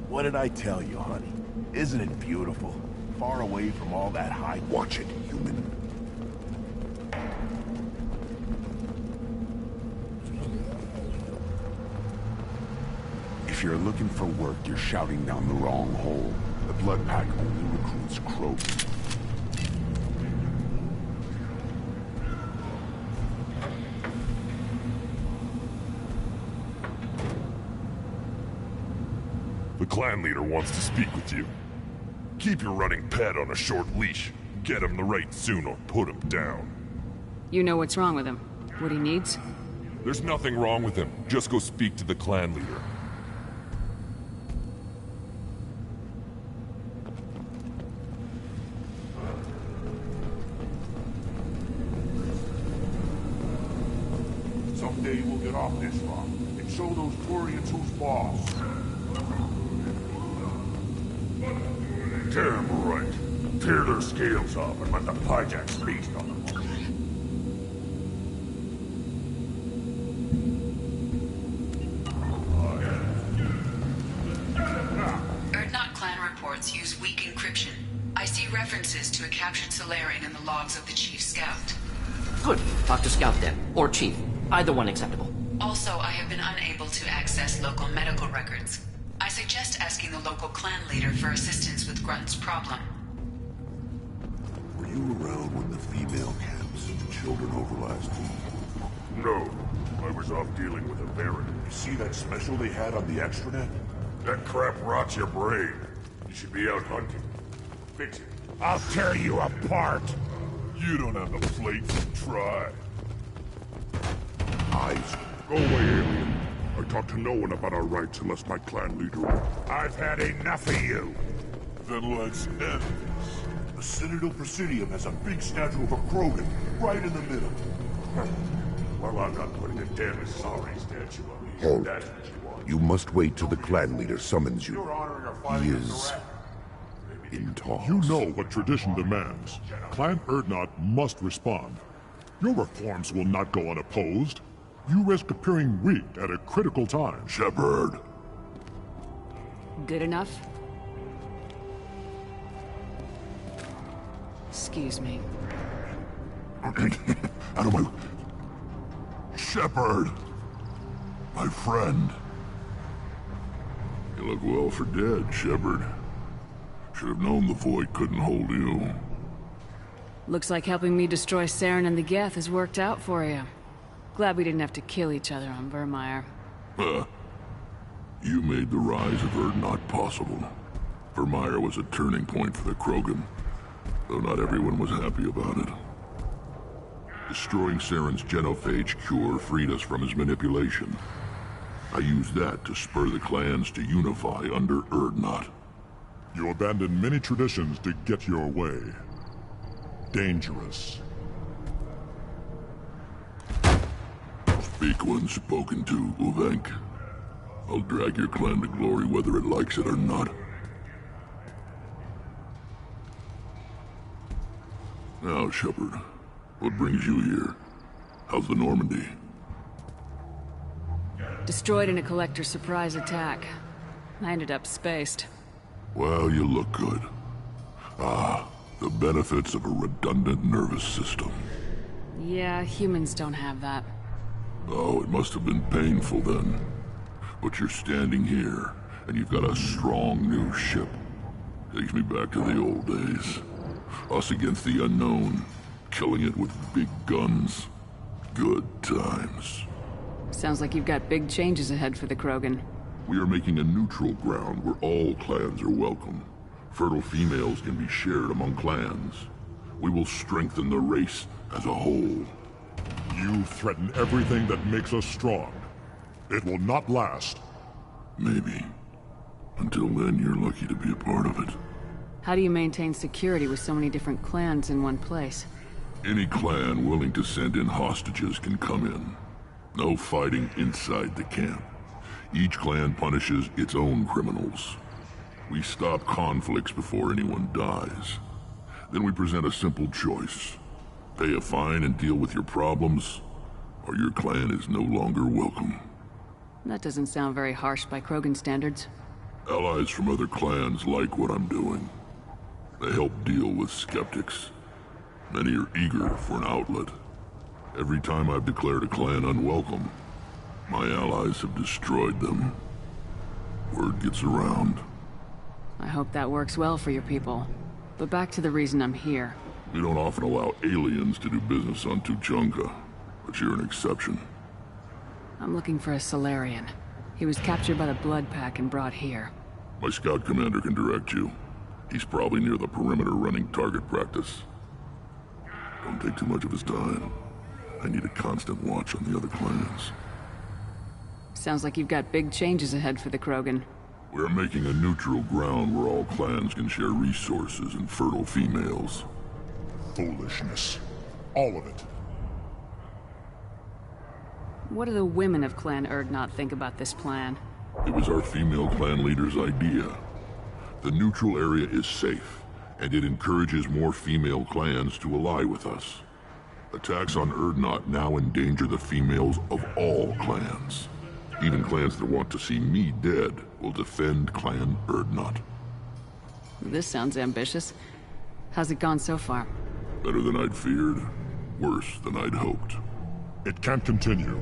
What did I tell you, honey? Isn't it beautiful? Far away from all that high... Watch it, human. If you're looking for work, you're shouting down the wrong hole. The Blood Pack only recruits Krogan. The clan leader wants to speak with you. Keep your running pet on a short leash. Get him the right soon or put him down. You know what's wrong with him? What he needs? There's nothing wrong with him. Just go speak to the clan leader. Someday we'll get off this rock and show those Turians who's boss. Damn right. Tear their scales off and let the Pyjaks feast on them. Erdnot clan reports use weak encryption. I see references to a captured Solarian in the logs of the Chief Scout. Good. Talk to Scout then. Or Chief. Either one acceptable. Also, I have been unable to access local medical records. I suggest asking the local clan leader for assistance with Grunt's problem. Were you around when the female camps and children over last week? No. I was off dealing with a Baron. You see that special they had on the extranet? That crap rots your brain. You should be out hunting. Fix it. I'll tear you apart. You don't have the plate to try. Eyes. Go away, alien. I talk to no one about our rights unless my clan leader... I've had enough of you. Then let's end this. The Citadel Presidium has a big statue of a Krogan right in the middle. Well, I'm not putting a damn sorry statue on me. Hold. That's what you want. You must wait till the clan leader summons you. You're honoring our He fighting is in talks. You know what tradition demands. Clan Erdnot must respond. Your reforms will not go unopposed. You risk appearing weak at a critical time. Shepard. Good enough? Excuse me. Out of my... Shepard! My friend. You look well for dead, Shepard. Should have known the Void couldn't hold you. Looks like helping me destroy Saren and the Geth has worked out for you. Glad we didn't have to kill each other on Vermeer. You made the rise of Erdnot possible. Vermeer was a turning point for the Krogan, though not everyone was happy about it. Destroying Saren's genophage cure freed us from his manipulation. I used that to spur the clans to unify under Erdnot. You abandoned many traditions to get your way. Dangerous. Speak when spoken to, Uvenk. I'll drag your clan to glory whether it likes it or not. Now, Shepard, what brings you here? How's the Normandy? Destroyed in a Collector surprise attack. I ended up spaced. Well, you look good. Ah, the benefits of a redundant nervous system. Yeah, humans don't have that. Oh, it must have been painful then. But you're standing here, and you've got a strong new ship. Takes me back to the old days. Us against the unknown, killing it with big guns. Good times. Sounds like you've got big changes ahead for the Krogan. We are making a neutral ground where all clans are welcome. Fertile females can be shared among clans. We will strengthen the race as a whole. You threaten everything that makes us strong. It will not last. Maybe. Until then, you're lucky to be a part of it. How do you maintain security with so many different clans in one place? Any clan willing to send in hostages can come in. No fighting inside the camp. Each clan punishes its own criminals. We stop conflicts before anyone dies. Then we present a simple choice. Pay a fine and deal with your problems, or your clan is no longer welcome. That doesn't sound very harsh by Krogan standards. Allies from other clans like what I'm doing. They help deal with skeptics. Many are eager for an outlet. Every time I've declared a clan unwelcome, my allies have destroyed them. Word gets around. I hope that works well for your people. But back to the reason I'm here. We don't often allow aliens to do business on Tuchanka, but you're an exception. I'm looking for a Solarian. He was captured by the Blood Pack and brought here. My scout commander can direct you. He's probably near the perimeter running target practice. Don't take too much of his time. I need a constant watch on the other clans. Sounds like you've got big changes ahead for the Krogan. We're making a neutral ground where all clans can share resources and fertile females. Foolishness. All of it. What do the women of Clan Erdnot think about this plan? It was our female clan leader's idea. The neutral area is safe, and it encourages more female clans to ally with us. Attacks on Erdnot now endanger the females of all clans. Even clans that want to see me dead will defend Clan Erdnot. This sounds ambitious. How's it gone so far? Better than I'd feared. Worse than I'd hoped. It can't continue.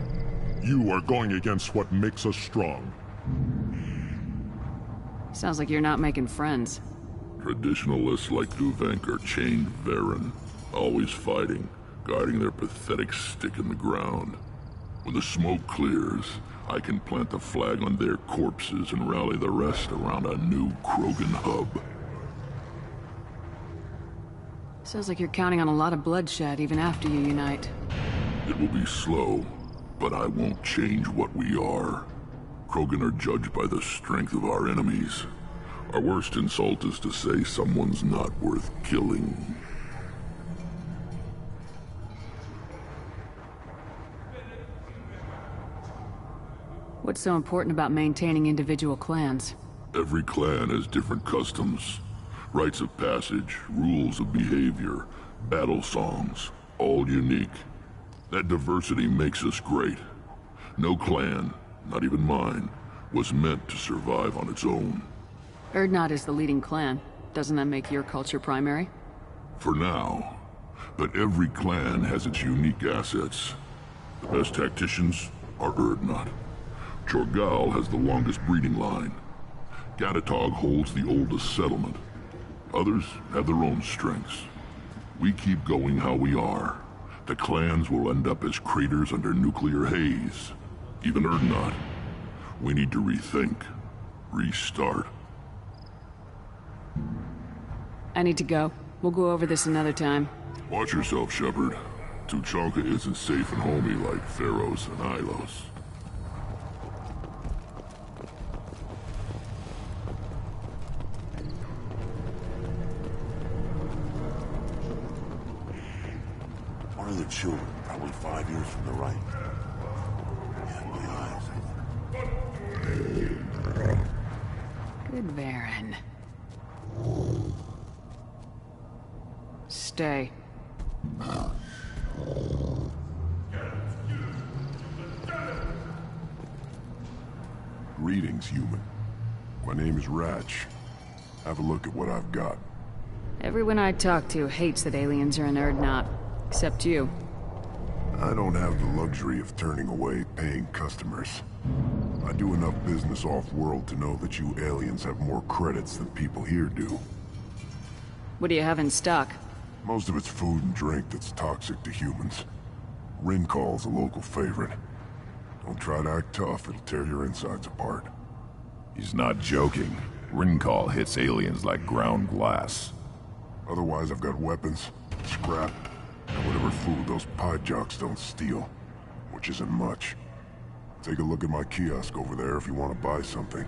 You are going against what makes us strong. Sounds like you're not making friends. Traditionalists like Uvenk are chained Varen, always fighting, guarding their pathetic stick in the ground. When the smoke clears, I can plant the flag on their corpses and rally the rest around a new Krogan hub. Sounds like you're counting on a lot of bloodshed even after you unite. It will be slow, but I won't change what we are. Krogan are judged by the strength of our enemies. Our worst insult is to say someone's not worth killing. What's so important about maintaining individual clans? Every clan has different customs, rites of passage, rules of behavior, battle songs, all unique. That diversity makes us great. No clan, not even mine, was meant to survive on its own. Urdnot is the leading clan. Doesn't that make your culture primary? For now. But every clan has its unique assets. The best tacticians are Urdnot. Chorgal has the longest breeding line. Gatatog holds the oldest settlement. Others have their own strengths. We keep going how we are. The clans will end up as craters under nuclear haze. Even Urdnot. We need to rethink. Restart. I need to go. We'll go over this another time. Watch yourself, Shepard. Tuchanka isn't safe and homey like Pharaohs and Ilos. One of the children, probably 5 years from the right. Yeah, my eyes. Good Varen. Stay. Greetings, human. My name is Ratch. Have a look at what I've got. Everyone I talk to hates that aliens are in Urdnot. Except you. I don't have the luxury of turning away paying customers. I do enough business off-world to know that you aliens have more credits than people here do. What do you have in stock? Most of it's food and drink that's toxic to humans. Rincall's a local favorite. Don't try to act tough, it'll tear your insides apart. He's not joking. Rincall hits aliens like ground glass. Otherwise, I've got weapons, scrap, and whatever food those pie jocks don't steal, which isn't much. Take a look at my kiosk over there if you want to buy something.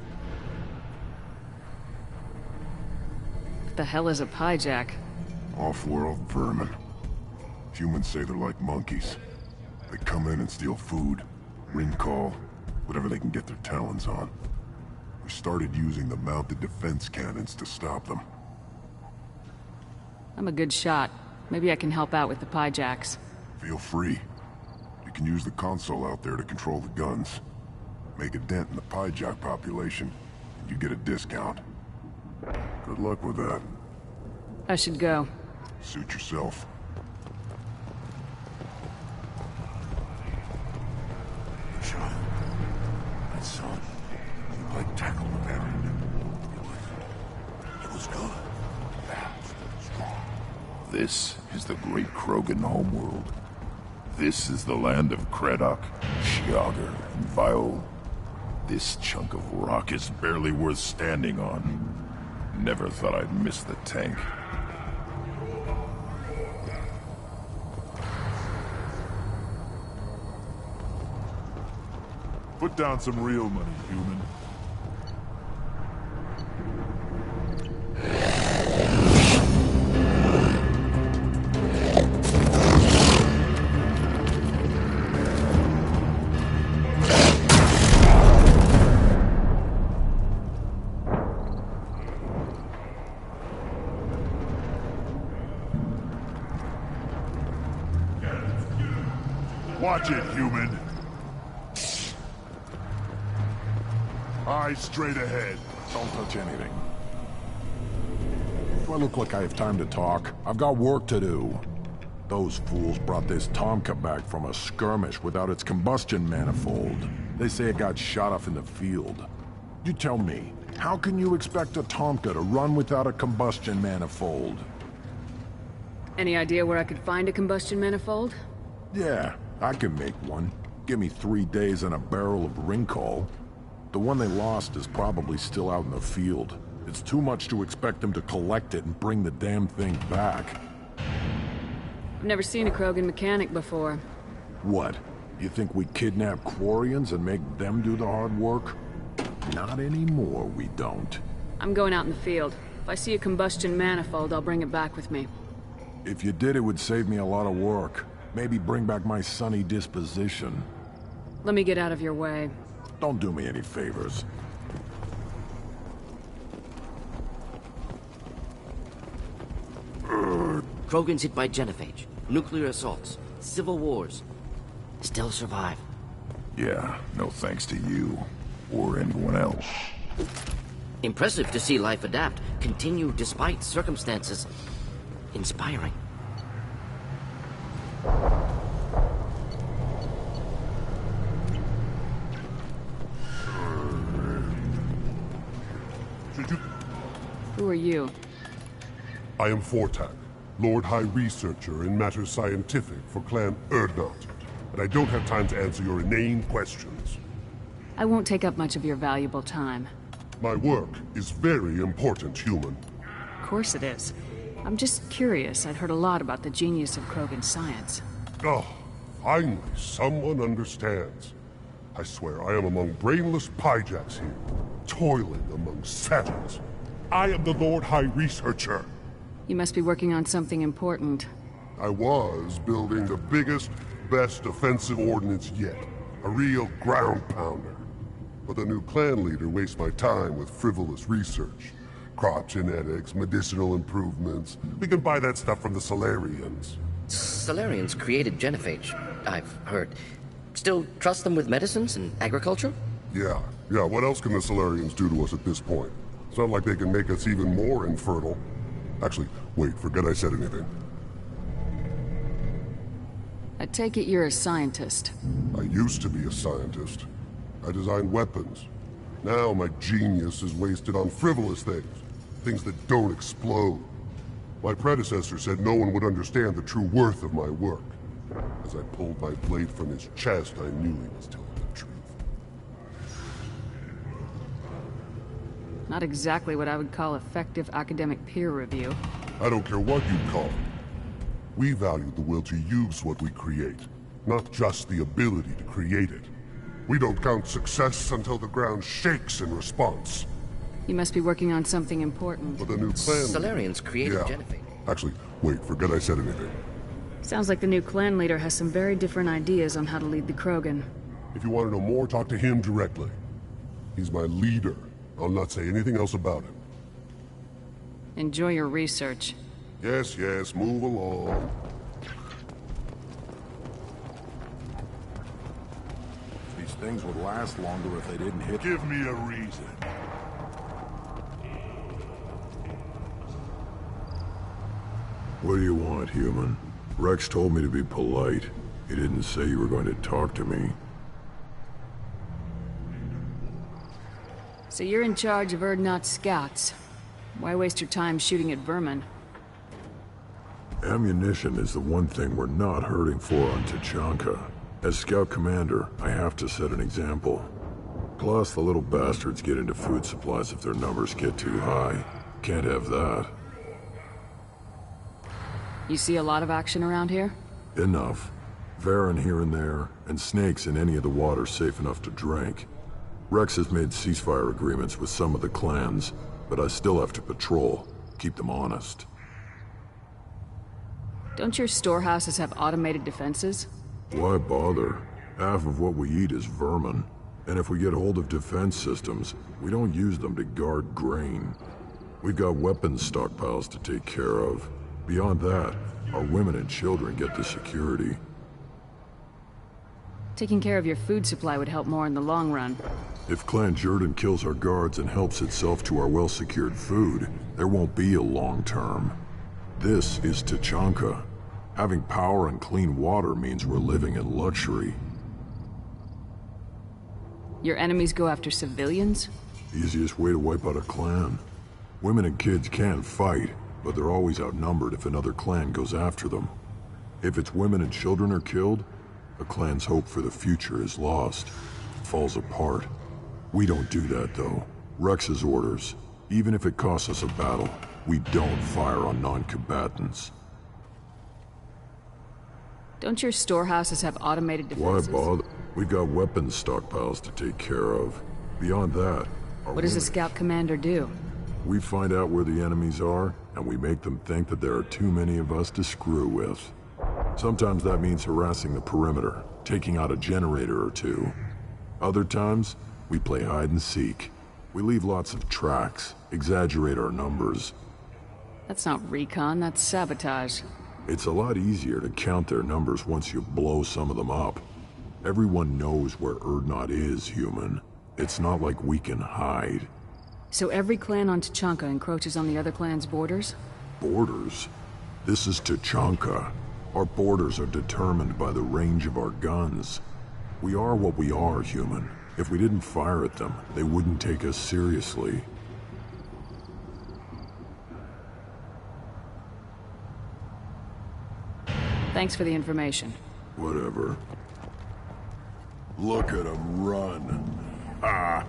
What the hell is a piejack? Off-world vermin. Humans say they're like monkeys. They come in and steal food, Rincall, whatever they can get their talons on. We started using the mounted defense cannons to stop them. I'm a good shot. Maybe I can help out with the piejacks. Feel free. You can use the console out there to control the guns. Make a dent in the piejack population, and you get a discount. Good luck with that. I should go. Suit yourself. Child, my son, you like tackled the Baron. It was good. Fast, strong. This is the great Krogan homeworld. This is the land of Kredok, Shiagar, and Viol. This chunk of rock is barely worth standing on. Never thought I'd miss the tank. Put down some real money, human. Watch it, human. Eyes straight ahead. Don't touch anything. Do I look like I have time to talk? I've got work to do. Those fools brought this Tomka back from a skirmish without its combustion manifold. They say it got shot off in the field. You tell me, how can you expect a Tomka to run without a combustion manifold? Any idea where I could find a combustion manifold? Yeah, I can make one. Give me 3 days and a barrel of Rincall. The one they lost is probably still out in the field. It's too much to expect them to collect it and bring the damn thing back. I've never seen a Krogan mechanic before. What? You think we kidnap Quarians and make them do the hard work? Not anymore, we don't. I'm going out in the field. If I see a combustion manifold, I'll bring it back with me. If you did, it would save me a lot of work. Maybe bring back my sunny disposition. Let me get out of your way. Don't do me any favors. Krogan's hit by genophage, nuclear assaults, civil wars. Still survive. Yeah, no thanks to you. Or anyone else. Impressive to see life adapt, continue despite circumstances. Inspiring. Who are you? I am Fortak, Lord High Researcher in matters scientific for Clan Urdnot, and I don't have time to answer your inane questions. I won't take up much of your valuable time. My work is very important, human. Of course it is. I'm just curious. I'd heard a lot about the genius of Krogan science. Oh, finally, someone understands. I swear I am among brainless pyjacks here, toiling among savages. I am the Lord High Researcher. You must be working on something important. I was building the biggest, best offensive ordnance yet. A real ground pounder. But the new clan leader wastes my time with frivolous research. Crop genetics, medicinal improvements. We can buy that stuff from the Solarians. Solarians created genophage, I've heard. Still trust them with medicines and agriculture? Yeah. What else can the Solarians do to us at this point? It's not like they can make us even more infertile. Actually, wait, forget I said anything. I take it you're a scientist. I used to be a scientist. I designed weapons. Now my genius is wasted on frivolous things. Things that don't explode. My predecessor said no one would understand the true worth of my work. As I pulled my blade from his chest, I knew he was telling the truth. Not exactly what I would call effective academic peer review. I don't care what you call it. We value the will to use what we create, not just the ability to create it. We don't count success until the ground shakes in response. You must be working on something important. But the new clan... Solarians created genophage. Actually, wait, forget I said anything. Sounds like the new clan leader has some very different ideas on how to lead the Krogan. If you want to know more, talk to him directly. He's my leader. I'll not say anything else about him. Enjoy your research. Yes, move along. These things would last longer if they didn't hit... Give me a reason. What do you want, human? Rex told me to be polite. He didn't say you were going to talk to me. So you're in charge of Urdnot scouts. Why waste your time shooting at vermin? Ammunition is the one thing we're not hurting for on Tachanka. As Scout Commander, I have to set an example. Plus, the little bastards get into food supplies if their numbers get too high. Can't have that. You see a lot of action around here? Enough. Varen here and there, and snakes in any of the water safe enough to drink. Rex has made ceasefire agreements with some of the clans, but I still have to patrol, keep them honest. Don't your storehouses have automated defenses? Why bother? Half of what we eat is vermin. And if we get hold of defense systems, we don't use them to guard grain. We've got weapons stockpiles to take care of. Beyond that, our women and children get the security. Taking care of your food supply would help more in the long run. If Clan Jordan kills our guards and helps itself to our well-secured food, there won't be a long term. This is Tachanka. Having power and clean water means we're living in luxury. Your enemies go after civilians? Easiest way to wipe out a clan. Women and kids can fight, but they're always outnumbered if another clan goes after them. If its women and children are killed, a clan's hope for the future is lost. It falls apart. We don't do that, though. Rex's orders. Even if it costs us a battle, we don't fire on non-combatants. Don't your storehouses have automated defenses? Why bother? We've got weapons stockpiles to take care of. Beyond that... What does a scout commander do? We find out where the enemies are, and we make them think that there are too many of us to screw with. Sometimes that means harassing the perimeter, taking out a generator or two. Other times, we play hide and seek. We leave lots of tracks, exaggerate our numbers. That's not recon, that's sabotage. It's a lot easier to count their numbers once you blow some of them up. Everyone knows where Erdnot is, human. It's not like we can hide. So every clan on Tachanka encroaches on the other clan's borders? Borders? This is Tachanka. Our borders are determined by the range of our guns. We are what we are, human. If we didn't fire at them, they wouldn't take us seriously. Thanks for the information. Whatever. Look at him run. Ah!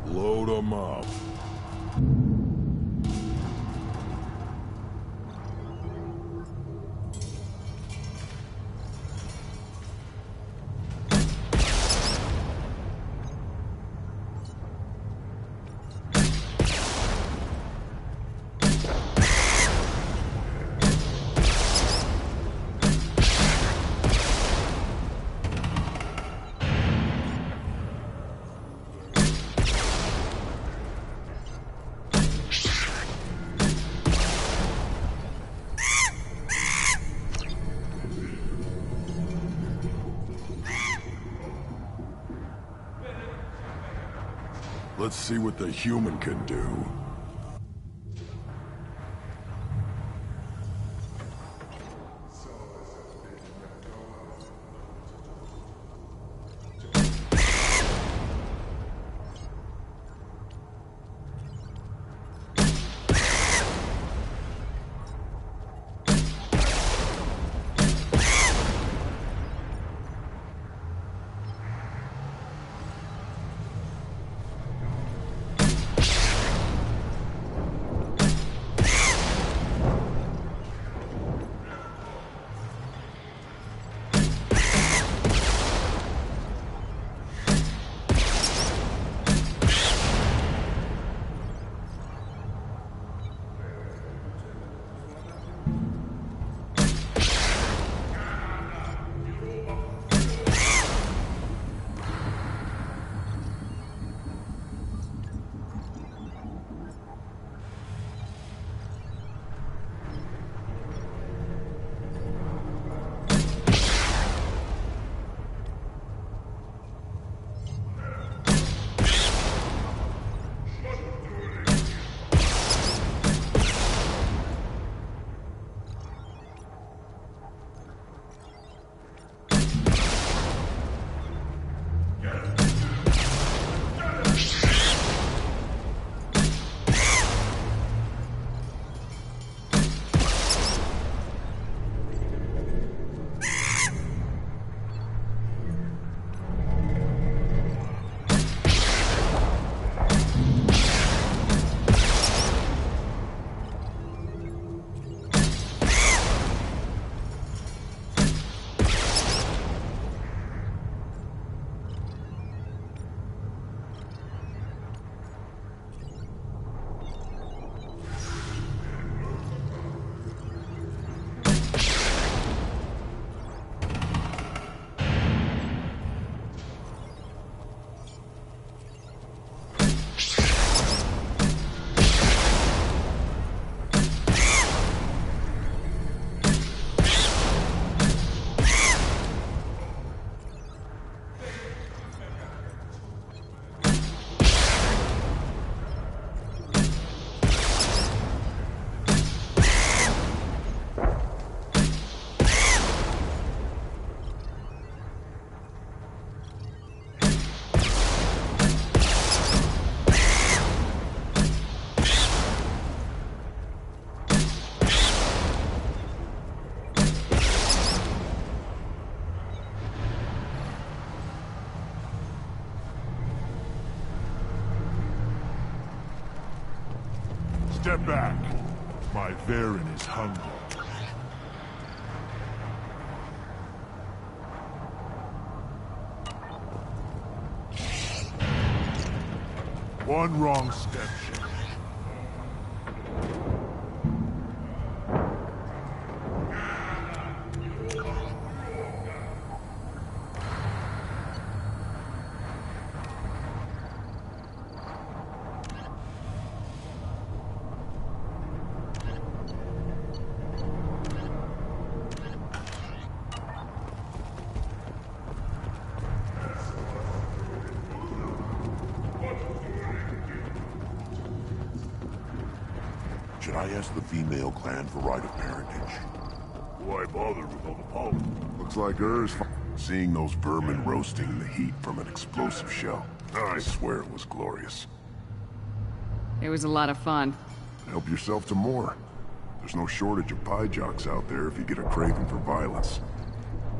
Load 'em up. Let's see what the human can do. Step back. My Varen is hungry. One wrong step, Shepard. Should I ask the female clan for right of parentage? Why bother with all the politics? Looks like hers. Seeing those vermin roasting in the heat from an explosive shell. I swear it was glorious. It was a lot of fun. Help yourself to more. There's no shortage of pie jocks out there if you get a craving for violence.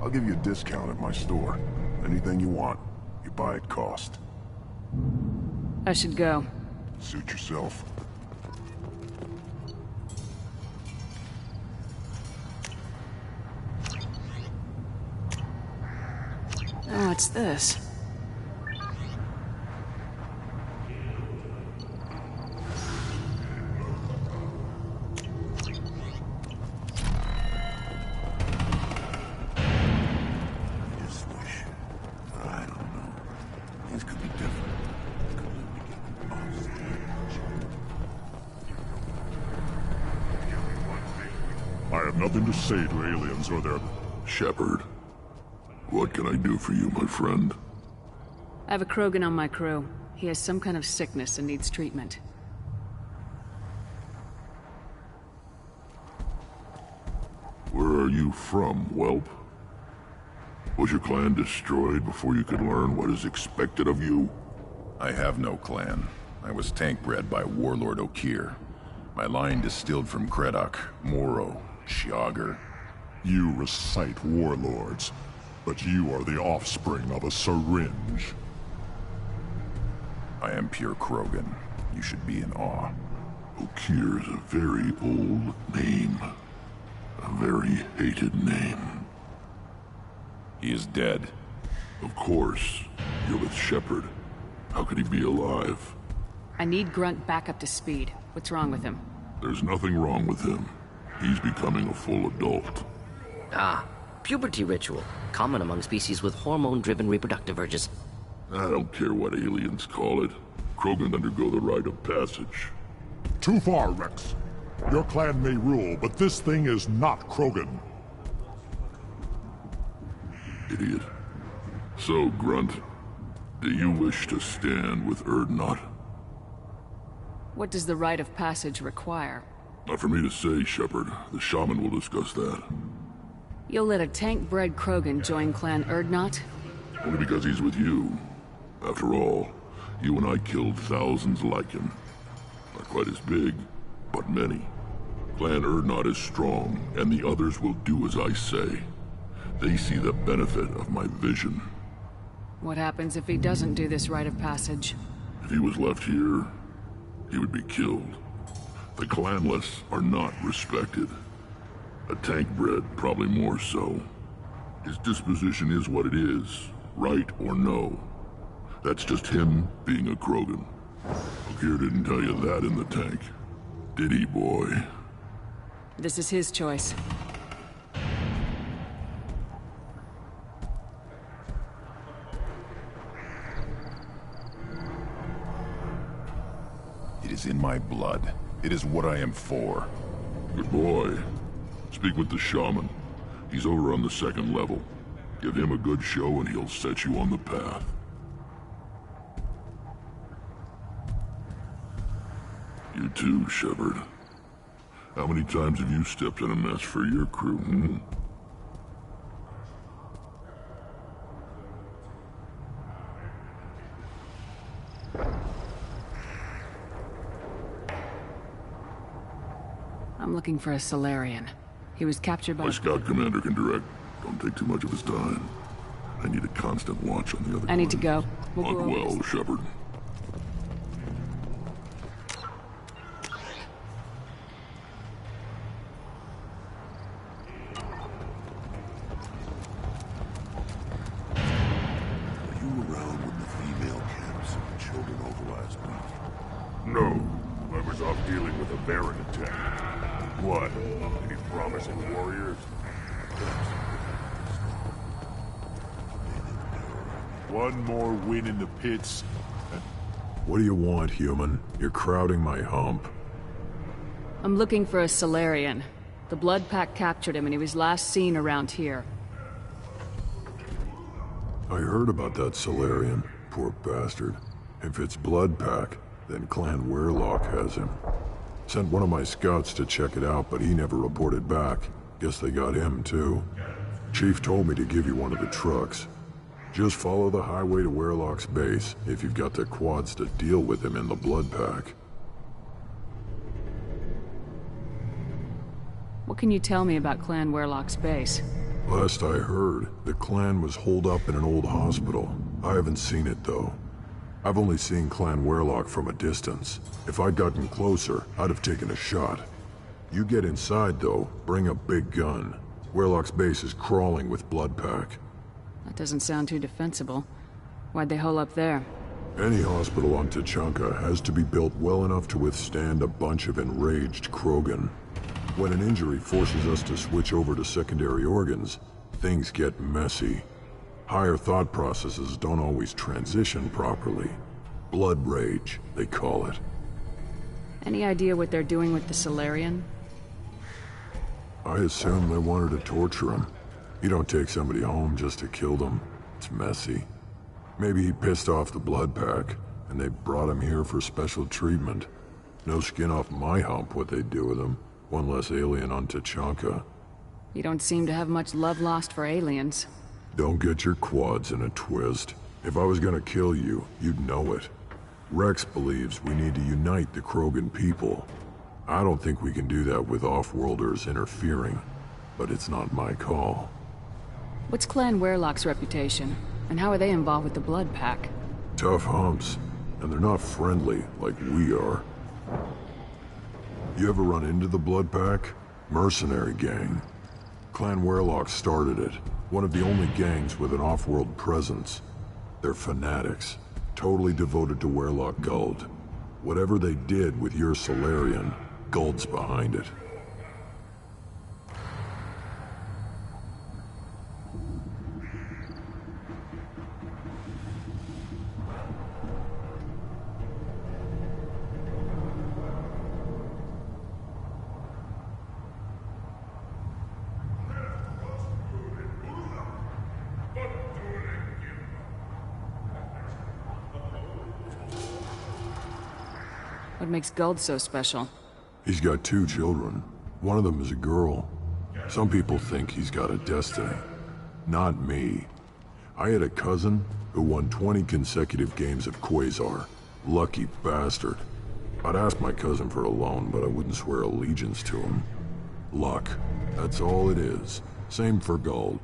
I'll give you a discount at my store. Anything you want, you buy at cost. I should go. Suit yourself. Oh, what's this? Just wish. I don't know. Things could be different. Could live together. I have nothing to say to aliens or their... Shepard. What can I do for you, my friend? I have a Krogan on my crew. He has some kind of sickness and needs treatment. Where are you from, whelp? Was your clan destroyed before you could learn what is expected of you? I have no clan. I was tank bred by Warlord Okir. My line distilled from Kredok, Moro, Shiagar. You recite warlords, but you are the offspring of a syringe. I am pure Krogan. You should be in awe. Okir is a very old name. A very hated name. He is dead. Of course. You're with Shepard. How could he be alive? I need Grunt back up to speed. What's wrong with him? There's nothing wrong with him. He's becoming a full adult. Ah, puberty ritual. Common among species with hormone-driven reproductive urges. I don't care what aliens call it. Krogan undergo the rite of passage. Too far, Rex. Your clan may rule, but this thing is not Krogan. Idiot. So, Grunt, do you wish to stand with Erdnot? What does the rite of passage require? Not for me to say, Shepard. The shaman will discuss that. You'll let a tank-bred Krogan join Clan Erdnot? Only because he's with you. After all, you and I killed thousands like him. Not quite as big, but many. Clan Erdnot is strong, and the others will do as I say. They see the benefit of my vision. What happens if he doesn't do this rite of passage? If he was left here, he would be killed. The clanless are not respected. A tank bred, probably more so. His disposition is what it is, right or no. That's just him being a Krogan. Okir didn't tell you that in the tank. Did he, boy? This is his choice. It is in my blood. It is what I am for. Good boy. Speak with the shaman. He's over on the second level. Give him a good show and he'll set you on the path. You too, Shepard. How many times have you stepped in a mess for your crew, hmm? I'm looking for a Solarian. He was captured by... My scout commander can direct. Don't take too much of his time. I need a constant watch on the other I need to go. We'll Hunt well, Shepard. Baron attack. What? Any promising warriors? One more win in the pits. What do you want, human? You're crowding my hump. I'm looking for a Solarian. The Blood Pack captured him and he was last seen around here. I heard about that Solarian. Poor bastard. If it's Blood Pack, then Clan Weirlock has him. Sent one of my scouts to check it out, but he never reported back. Guess they got him, too. Chief told me to give you one of the trucks. Just follow the highway to Weirlock's base, if you've got the quads to deal with him in the Blood Pack. What can you tell me about Clan Weirlock's base? Last I heard, the clan was holed up in an old hospital. I haven't seen it, though. I've only seen Clan Weirlock from a distance. If I'd gotten closer, I'd have taken a shot. You get inside, though, bring a big gun. Weirlock's base is crawling with Blood Pack. That doesn't sound too defensible. Why'd they hole up there? Any hospital on Tachanka has to be built well enough to withstand a bunch of enraged Krogan. When an injury forces us to switch over to secondary organs, things get messy. Higher thought processes don't always transition properly. Blood rage, they call it. Any idea what they're doing with the Solarian? I assume they wanted to torture him. You don't take somebody home just to kill them. It's messy. Maybe he pissed off the Blood Pack, and they brought him here for special treatment. No skin off my hump what they'd do with him. One less alien on Tachanka. You don't seem to have much love lost for aliens. Don't get your quads in a twist. If I was gonna kill you, you'd know it. Rex believes we need to unite the Krogan people. I don't think we can do that with off-worlders interfering, but it's not my call. What's Clan Weirlock's reputation? And how are they involved with the Blood Pack? Tough humps, and they're not friendly like we are. You ever run into the Blood Pack? Mercenary gang. Clan Weirlock started it. One of the only gangs with an off-world presence. They're fanatics, totally devoted to Weirlock Guld. Whatever they did with your Solarian, Guld's behind it. What makes Guld so special? He's got 2 children. One of them is a girl. Some people think he's got a destiny. Not me. I had a cousin who won 20 consecutive games of Quasar. Lucky bastard. I'd ask my cousin for a loan, but I wouldn't swear allegiance to him. Luck. That's all it is. Same for Guld.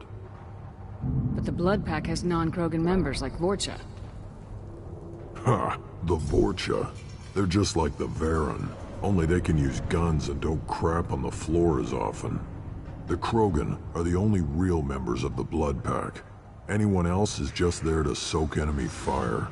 But the Blood Pack has non-Krogan members like Vorcha. Ha! The Vorcha. They're just like the Varen, only they can use guns and don't crap on the floor as often. The Krogan are the only real members of the Blood Pack. Anyone else is just there to soak enemy fire.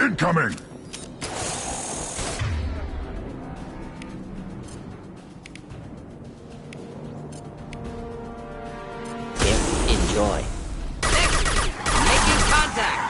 Incoming! Enjoy. Making contact!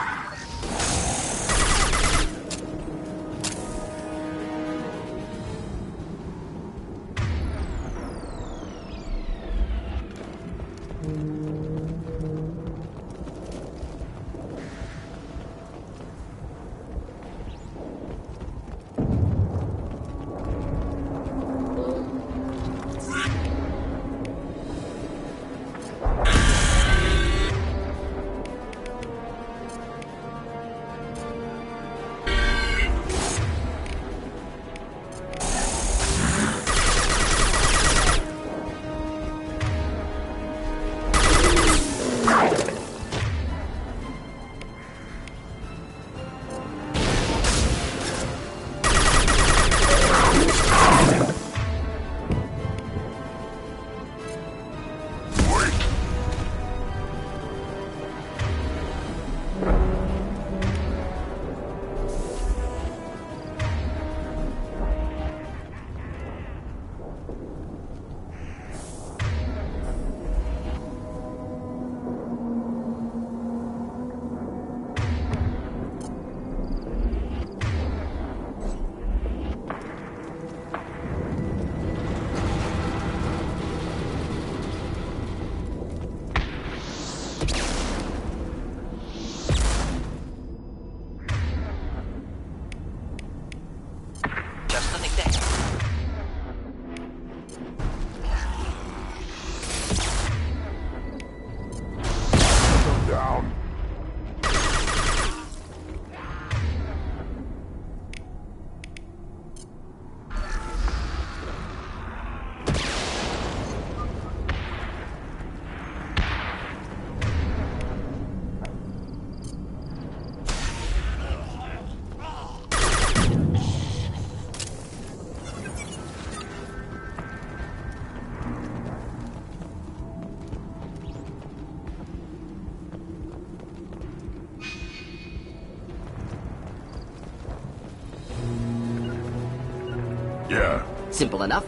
Yeah. Simple enough.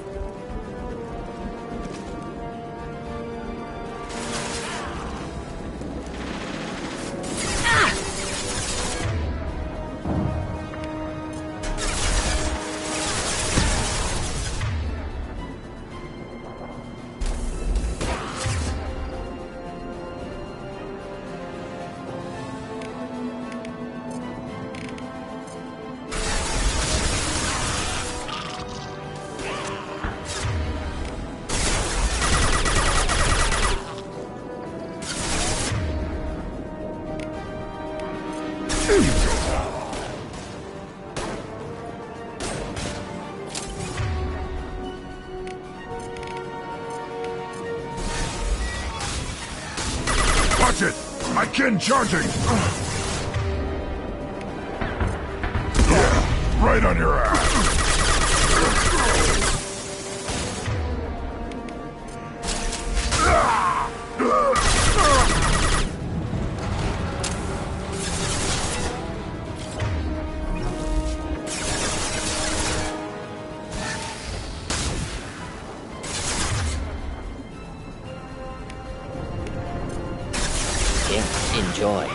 Watch it! My kin charging! Yeah, right on your ass! Enjoy.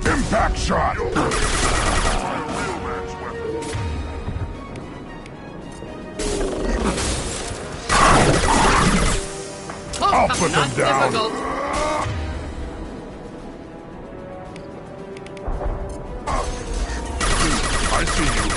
Impact shot! I'll put them down! I see you.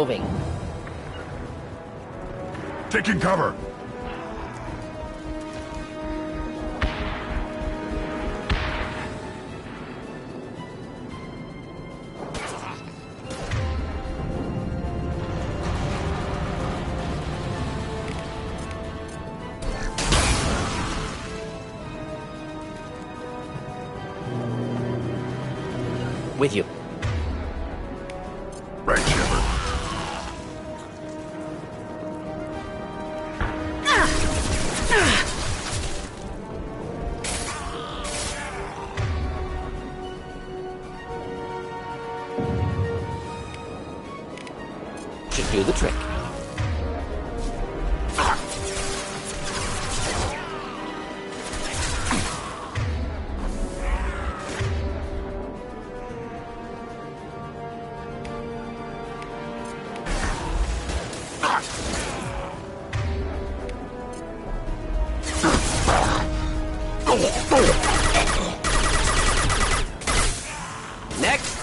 moving. Taking cover. With you. Right, Shepard. Should do the trick. Next.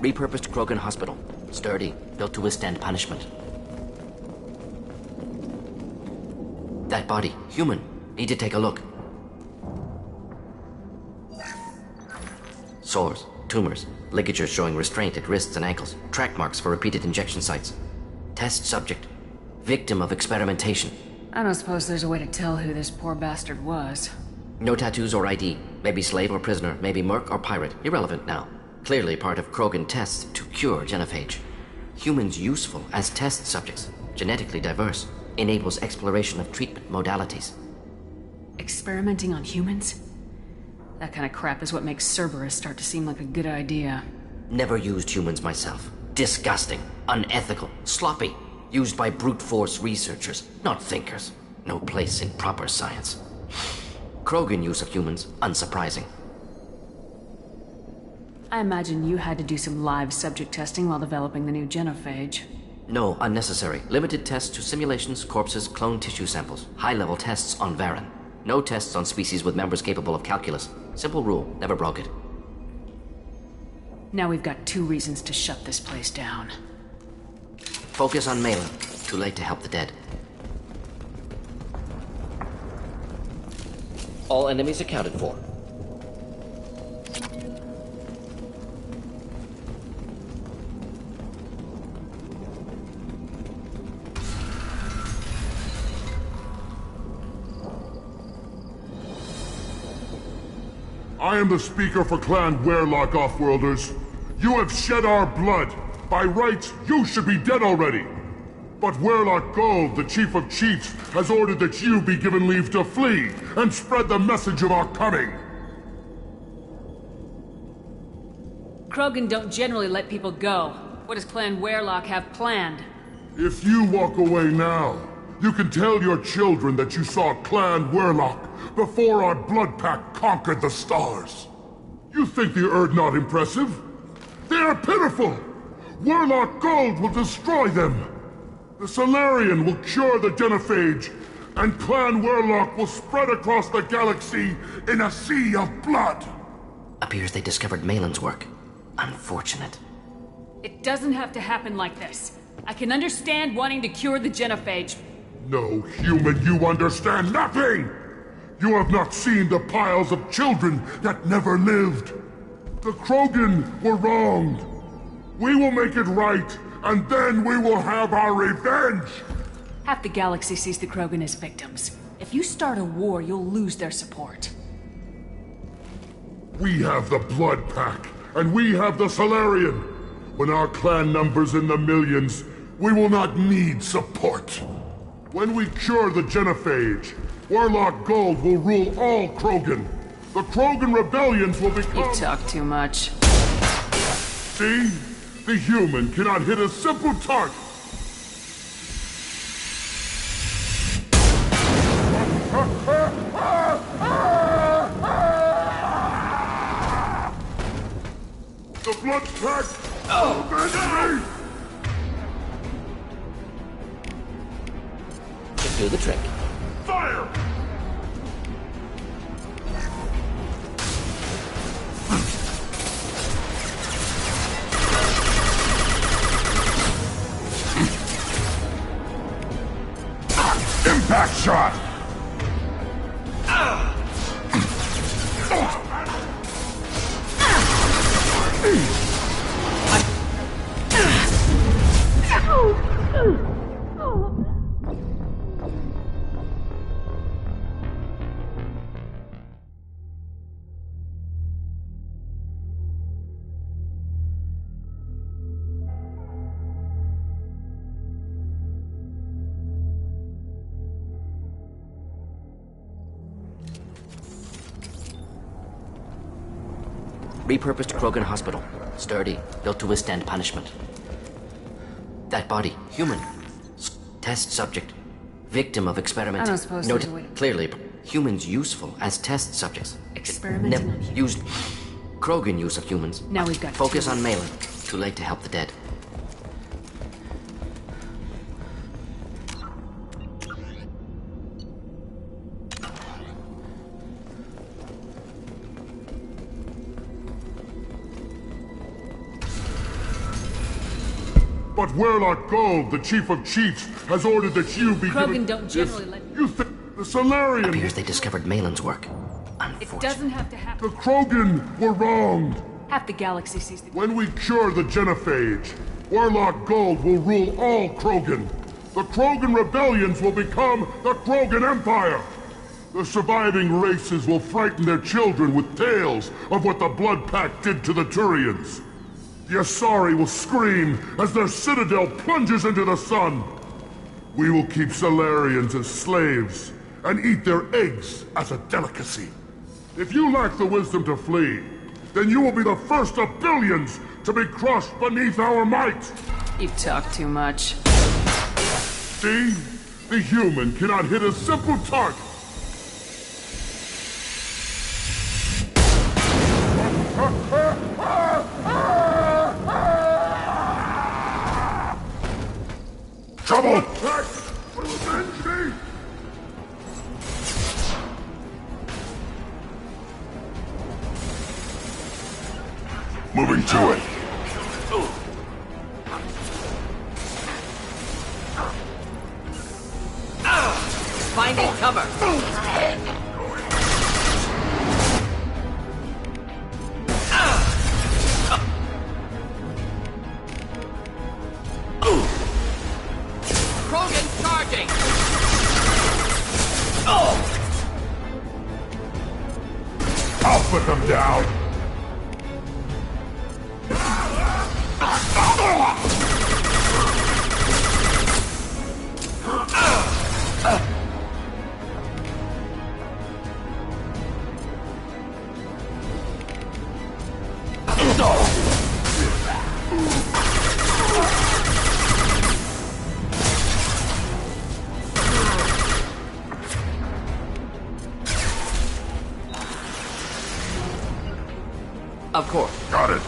Repurposed Krogan Hospital. Sturdy, built to withstand punishment. That body, human. Need to take a look. Sores, tumors, ligatures showing restraint at wrists and ankles, track marks for repeated injection sites. Test subject. Victim of experimentation. I don't suppose there's a way to tell who this poor bastard was. No tattoos or ID. Maybe slave or prisoner, maybe merc or pirate. Irrelevant now. Clearly part of Krogan tests to cure genophage. Humans useful as test subjects. Genetically diverse. Enables exploration of treatment modalities. Experimenting on humans? That kind of crap is what makes Cerberus start to seem like a good idea. Never used humans myself. Disgusting. Unethical. Sloppy. Used by brute force researchers, not thinkers. No place in proper science. Krogan use of humans, unsurprising. I imagine you had to do some live subject testing while developing the new genophage. No, unnecessary. Limited tests to simulations, corpses, cloned tissue samples. High-level tests on Varen. No tests on species with members capable of calculus. Simple rule, never broke it. Now we've got 2 reasons to shut this place down. Focus on Malin. Too late to help the dead. All enemies accounted for. I am the speaker for Clan Werlock, Offworlders. You have shed our blood. By rights, you should be dead already. But Werlock Gold, the Chief of Chiefs, has ordered that you be given leave to flee and spread the message of our coming. Krogan don't generally let people go. What does Clan Werlock have planned? If you walk away now, you can tell your children that you saw Clan Werlock before our blood pact conquered the stars. You think the Erd not impressive? They are pitiful! Warlock Gold will destroy them! The Solarian will cure the genophage, and Clan Warlock will spread across the galaxy in a sea of blood! Appears they discovered Malin's work. Unfortunate. It doesn't have to happen like this. I can understand wanting to cure the genophage. No, human, you understand nothing! You have not seen the piles of children that never lived. The Krogan were wronged. We will make it right, and then we will have our revenge! Half the galaxy sees the Krogan as victims. If you start a war, you'll lose their support. We have the Blood Pack, and we have the Solarian. When our clan numbers in the millions, we will not need support. When we cure the genophage, Warlock Gold will rule all Krogan. The Krogan rebellions will become... You talk too much. See? The human cannot hit a simple target. The Blood Pack! Avenge me! Should do the trick. Fire! Impact shot! Repurposed Krogan hospital. Sturdy, built to withstand punishment. That body, human. Test subject. Victim of experiment. I don't suppose there's a way to... Clearly, humans useful as test subjects. Experimenting on used Krogan use of humans. Now we've got Focus on Malin. Too late to help the dead. But Warlock Gold, the Chief of Chiefs, has ordered that you be Krogan given... don't generally let... You think the Solarian... Appears they discovered Malin's work. It doesn't have to happen. The Krogan were wronged. Half the galaxy sees the... When we cure the genophage, Warlock Gold will rule all Krogan. The Krogan rebellions will become the Krogan Empire. The surviving races will frighten their children with tales of what the Blood Pack did to the Turians. The Asari will scream as their citadel plunges into the sun. We will keep Solarians as slaves and eat their eggs as a delicacy. If you lack the wisdom to flee, then you will be the first of billions to be crushed beneath our might. You talk too much. See? The human cannot hit a simple target. Trouble! Avenge me! Moving to it. Finding cover. Krogan charging! I'll put them down. Of course. Got it.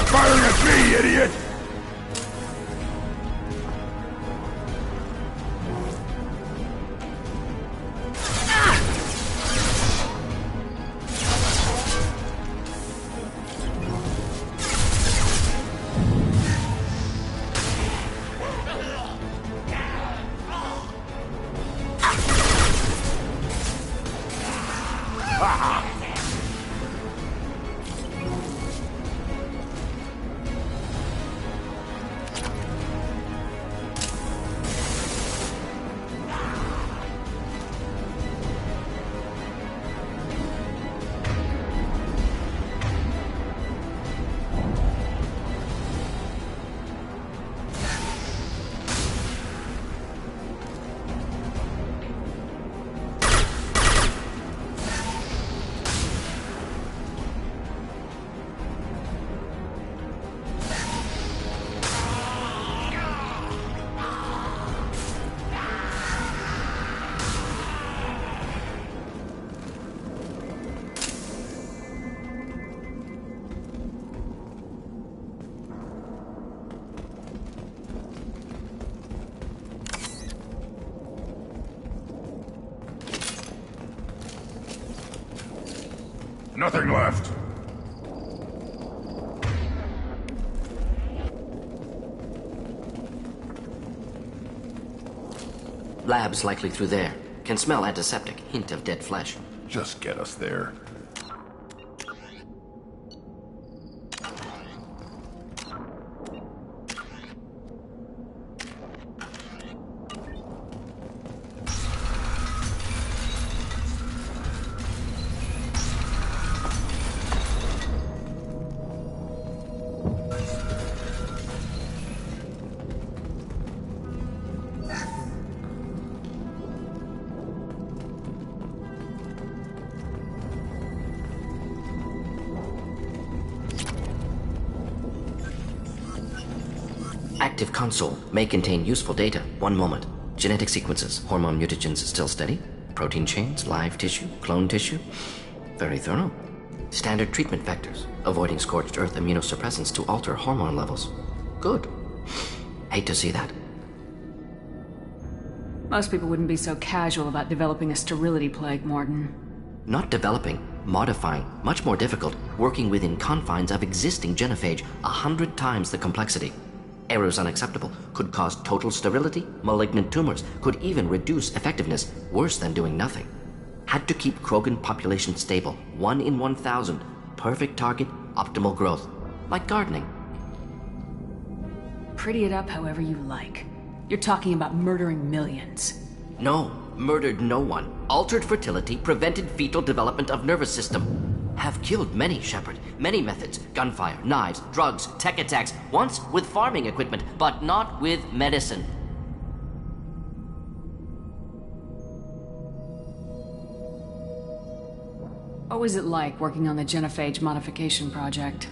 Stop firing at me, idiot! Nothing left. Lab's likely through there. Can smell antiseptic, hint of dead flesh. Just get us there. Active console may contain useful data. One moment. Genetic sequences, hormone mutagens still steady. Protein chains, live tissue, clone tissue. Very thorough. Standard treatment vectors, avoiding scorched earth immunosuppressants to alter hormone levels. Good. Hate to see that. Most people wouldn't be so casual about developing a sterility plague, Morton. Not developing, modifying, much more difficult, working within confines of existing genophage, 100 times the complexity. Errors unacceptable, could cause total sterility, malignant tumors, could even reduce effectiveness, worse than doing nothing. Had to keep Krogan population stable, 1 in 1,000, perfect target, optimal growth, like gardening. Pretty it up however you like. You're talking about murdering millions. No, murdered no one. Altered fertility, prevented fetal development of nervous system. Have killed many, Shepard. Many methods. Gunfire, knives, drugs, tech attacks. Once with farming equipment, but not with medicine. What was it like working on the genophage modification project?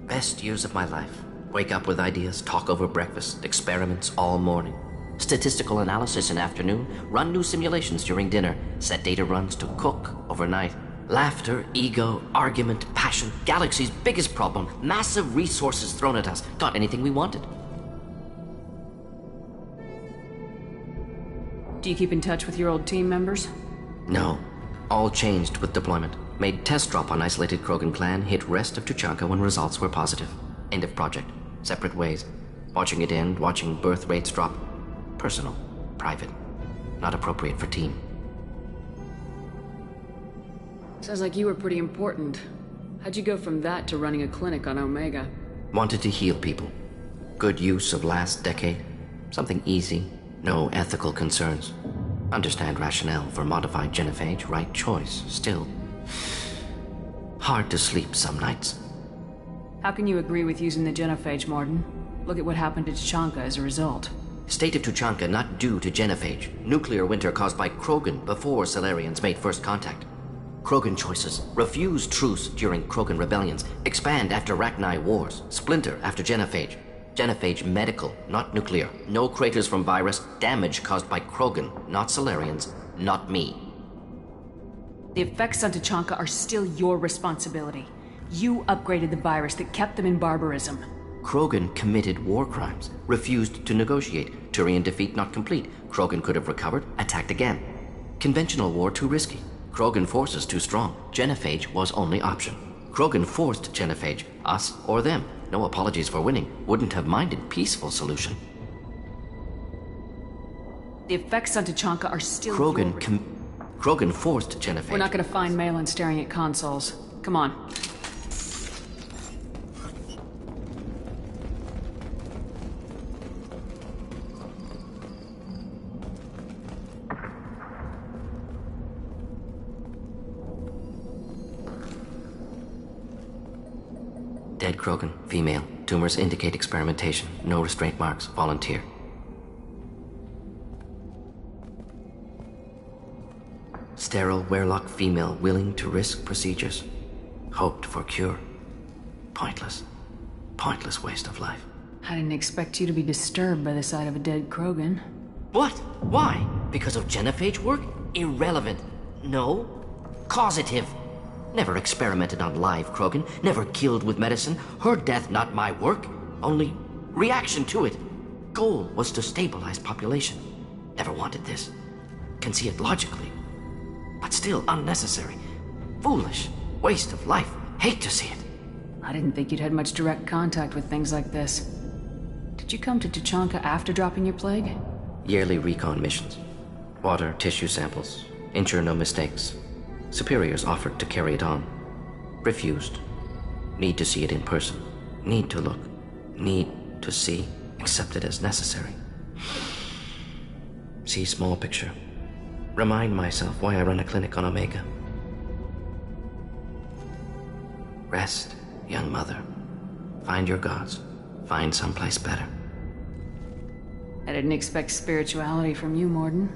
Best years of my life. Wake up with ideas, talk over breakfast, experiments all morning. Statistical analysis in afternoon, run new simulations during dinner, set data runs to cook overnight. Laughter, ego, argument, passion, galaxy's biggest problem, massive resources thrown at us. Got anything we wanted. Do you keep in touch with your old team members? No. All changed with deployment. Made test drop on isolated Krogan clan, hit rest of Tuchanka when results were positive. End of project. Separate ways. Watching it end, watching birth rates drop. Personal. Private. Not appropriate for team. Sounds like you were pretty important. How'd you go from that to running a clinic on Omega? Wanted to heal people. Good use of last decade. Something easy. No ethical concerns. Understand rationale for modified genophage. Right choice. Still. Hard to sleep some nights. How can you agree with using the genophage, Morton? Look at what happened to Tuchanka as a result. State of Tuchanka not due to genophage. Nuclear winter caused by Krogan before Salarians made first contact. Krogan choices. Refuse truce during Krogan rebellions. Expand after Rachni wars. Splinter after genophage. Genophage medical, not nuclear. No craters from virus. Damage caused by Krogan, not Salarians, not me. The effects on Tuchanka are still your responsibility. You upgraded the virus that kept them in barbarism. Krogan committed war crimes, refused to negotiate. Turian defeat not complete. Krogan could have recovered, attacked again. Conventional war too risky. Krogan forces too strong. Genophage was only option. Krogan forced genophage, us or them. No apologies for winning. Wouldn't have minded peaceful solution. The effects on Tuchanka are still Krogan forced genophage. We're not gonna find Malin staring at consoles. Come on. Dead Krogan, female. Tumors indicate experimentation. No restraint marks. Volunteer. Sterile Werelock female willing to risk procedures. Hoped for cure. Pointless. Pointless waste of life. I didn't expect you to be disturbed by the sight of a dead Krogan. What? Why? Because of genophage work? Irrelevant. No. Causative. Never experimented on live Krogan. Never killed with medicine. Her death not my work. Only reaction to it. Goal was to stabilize population. Never wanted this. Can see it logically. But still unnecessary. Foolish. Waste of life. Hate to see it. I didn't think you'd had much direct contact with things like this. Did you come to Tuchanka after dropping your plague? Yearly recon missions. Water, tissue samples. Ensure no mistakes. Superiors offered to carry it on. Refused. Need to see it in person. Need to look. Need to see. Accepted as necessary. See small picture. Remind myself why I run a clinic on Omega. Rest, young mother. Find your gods. Find someplace better. I didn't expect spirituality from you, Morden.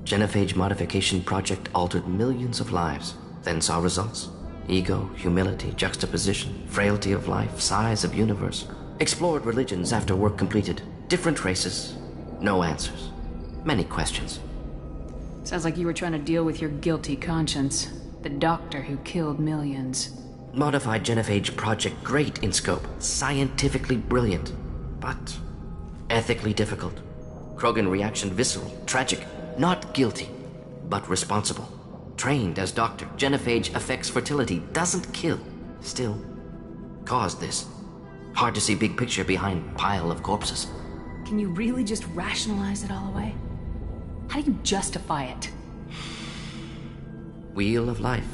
Genophage modification project altered millions of lives, then saw results. Ego, humility, juxtaposition, frailty of life, size of universe. Explored religions after work completed. Different races. No answers. Many questions. Sounds like you were trying to deal with your guilty conscience. The doctor who killed millions. Modified genophage project great in scope. Scientifically brilliant. But ethically difficult. Krogan reaction visceral, tragic. Not guilty, but responsible. Trained as doctor, genophage affects fertility, doesn't kill. Still, caused this. Hard to see big picture behind pile of corpses. Can you really just rationalize it all away? How do you justify it? Wheel of life.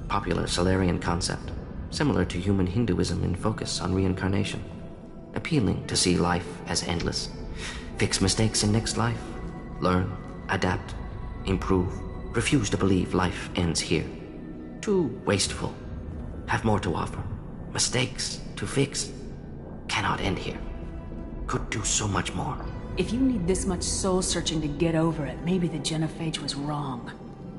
Popular Solarian concept. Similar to human Hinduism in focus on reincarnation. Appealing to see life as endless. Fix mistakes in next life. Learn. Adapt, improve, refuse to believe life ends here. Too wasteful. Have more to offer. Mistakes to fix. Cannot end here. Could do so much more. If you need this much soul searching to get over it, maybe the genophage was wrong.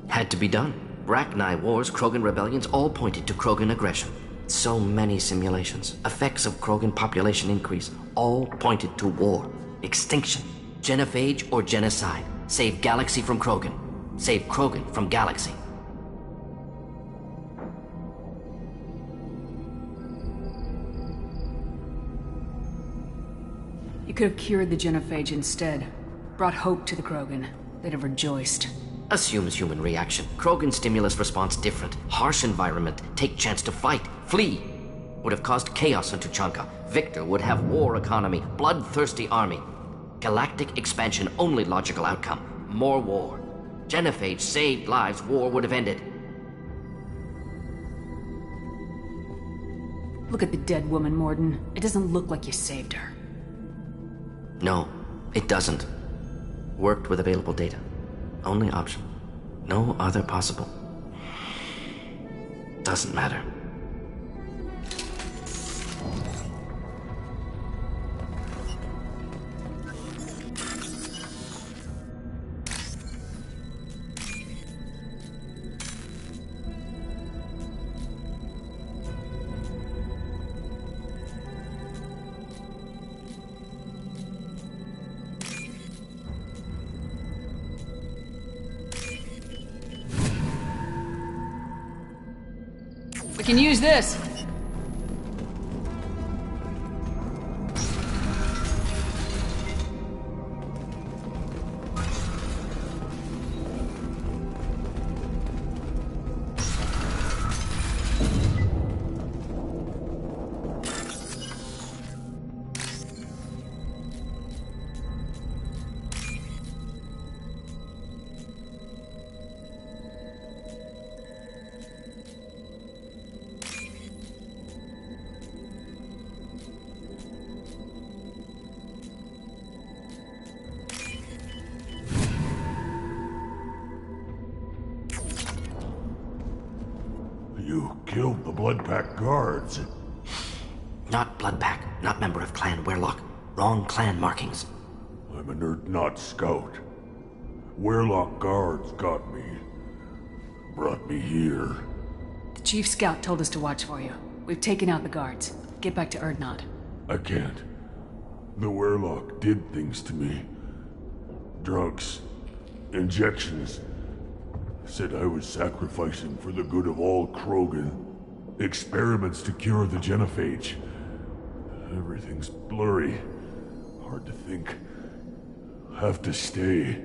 Had to be done. Rachni wars, Krogan rebellions, all pointed to Krogan aggression. So many simulations. Effects of Krogan population increase, all pointed to war. Extinction. Genophage or genocide. Save Galaxy from Krogan. Save Krogan from Galaxy. You could have cured the genophage instead. Brought hope to the Krogan. They'd have rejoiced. Assumes human reaction. Krogan stimulus response different. Harsh environment. Take chance to fight. Flee. Would have caused chaos in Tuchanka. Victor would have war economy. Bloodthirsty army. Galactic expansion, only logical outcome. More war. Genophage saved lives, war would have ended. Look at the dead woman, Morden. It doesn't look like you saved her. No, it doesn't. Worked with available data. Only option. No other possible. Doesn't matter. We can use this. killed the Blood Pack guards. Not Blood Pack, not member of Clan Werlock. Wrong clan markings. I'm an Urdnot scout. Werlock guards got me. Brought me here. The Chief Scout told us to watch for you. We've taken out the guards. Get back to Urdnot. I can't. The Werlock did things to me. Drugs. Injections. Said I was sacrificing for the good of all Krogan. Experiments to cure the genophage. Everything's blurry. Hard to think. Have to stay.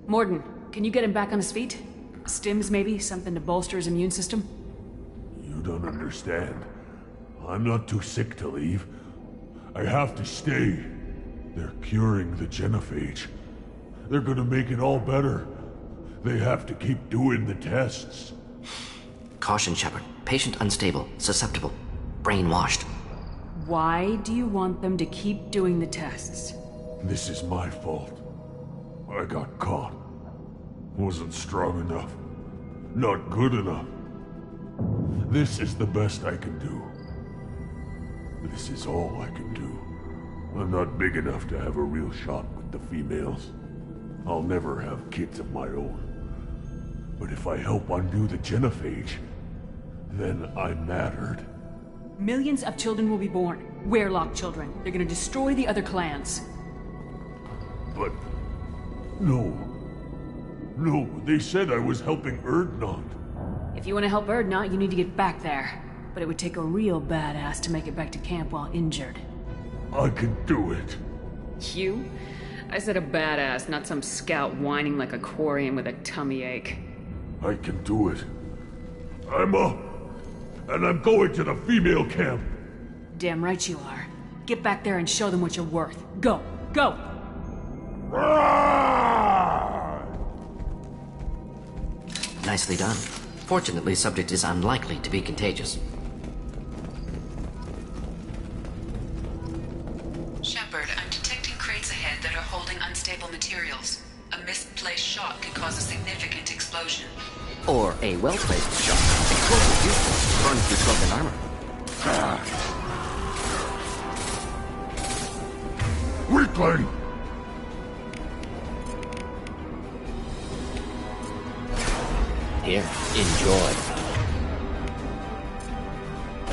Morden, can you get him back on his feet? Stims, maybe? Something to bolster his immune system? You don't understand. I'm not too sick to leave. I have to stay. They're curing the genophage. They're gonna make it all better. They have to keep doing the tests. Caution, Shepard. Patient unstable, susceptible, brainwashed. Why do you want them to keep doing the tests? This is my fault. I got caught. Wasn't strong enough. Not good enough. This is the best I can do. This is all I can do. I'm not big enough to have a real shot with the females. I'll never have kids of my own. But if I help undo the genophage, then I mattered. Millions of children will be born. Werlock children. They're gonna destroy the other clans. But... No. No, they said I was helping Urdnot. If you want to help Urdnot, you need to get back there. But it would take a real badass to make it back to camp while injured. I can do it. You? I said a badass, not some scout whining like a quarian with a tummy ache. I can do it. I'm up. And I'm going to the female camp. Damn right you are. Get back there and show them what you're worth. Go! Go! Nicely done. Fortunately, subject is unlikely to be contagious. Shepard, I'm detecting crates ahead that are holding unstable materials. A misplaced shot could cause a significant explosion. Or a well-placed shot. Explosive useful. Burns through Krogan armor. Weakling! Here, enjoy.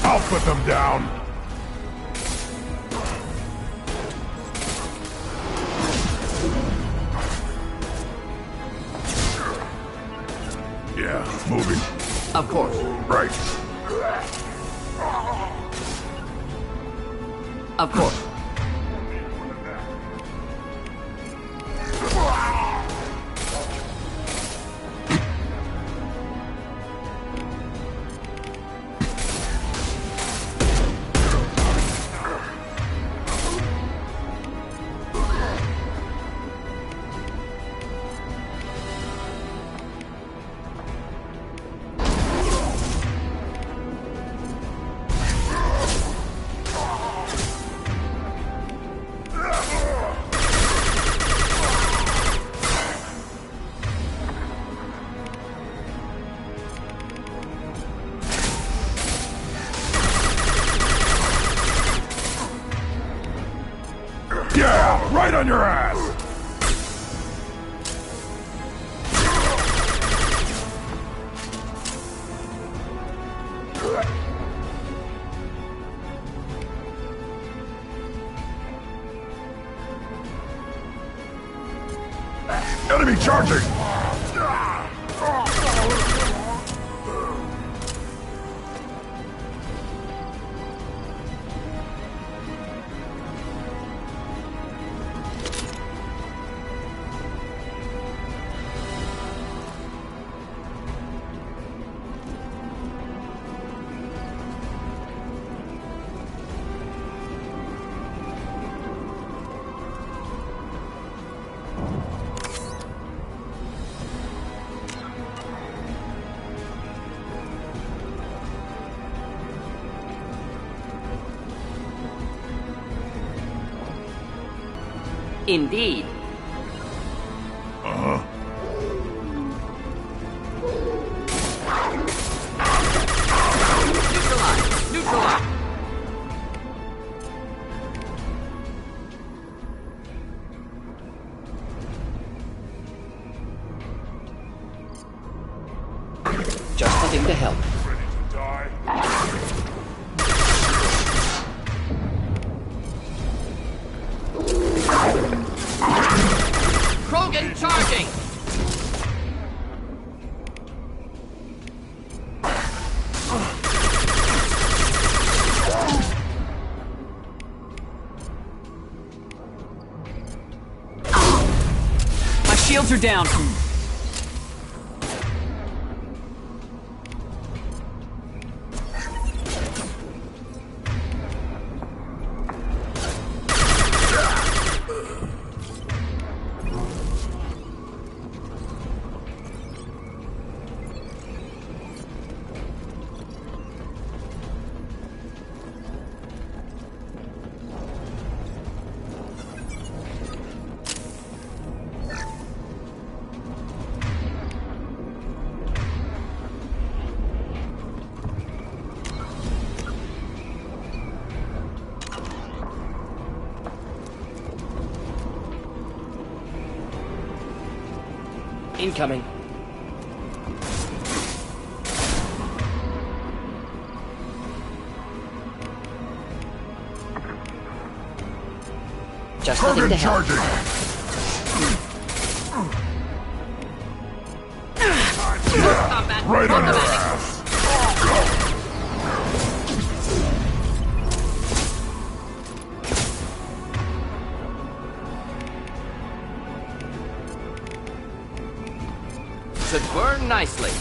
I'll put them down! Yeah, moving. Of course. Right. Of course. Yeah, right on your ass! Enemy charging! Indeed. Uh-huh. Hunter down! Incoming. Just nothing to help. Right on your ass. Should burn nicely.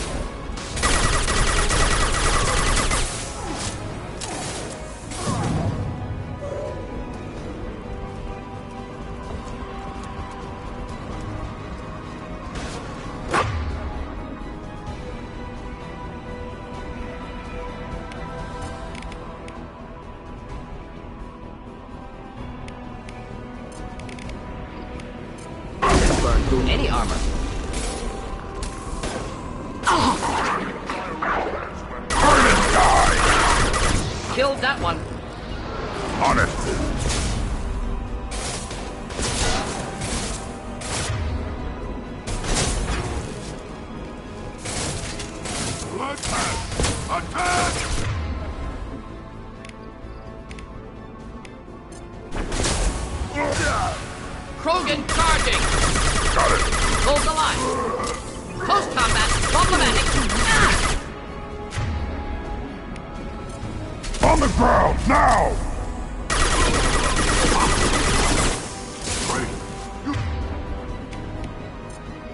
Burn through any armor. Killed that one. On it. Attack! Attack! Krogan charging. Got it. Hold the line. Close combat. Problematic. On the ground, now!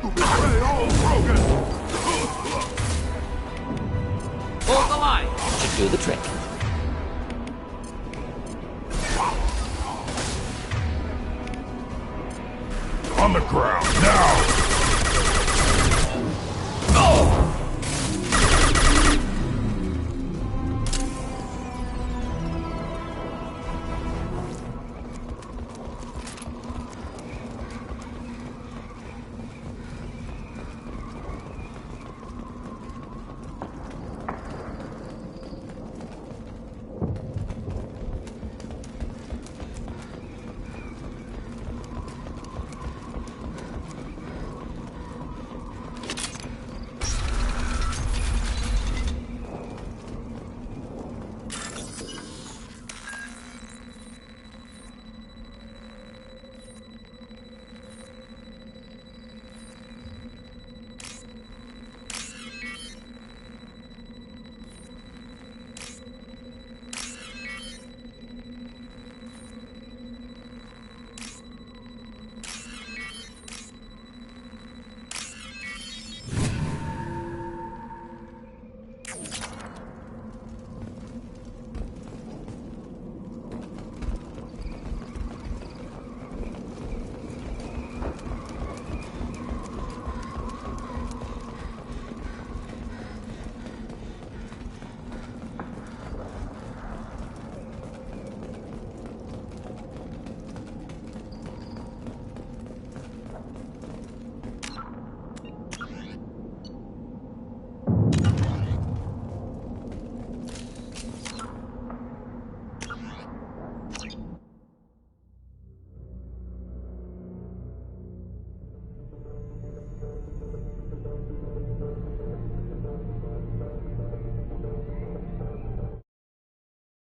You betray all Krogan! Hold the line. Should do the trick. On the ground!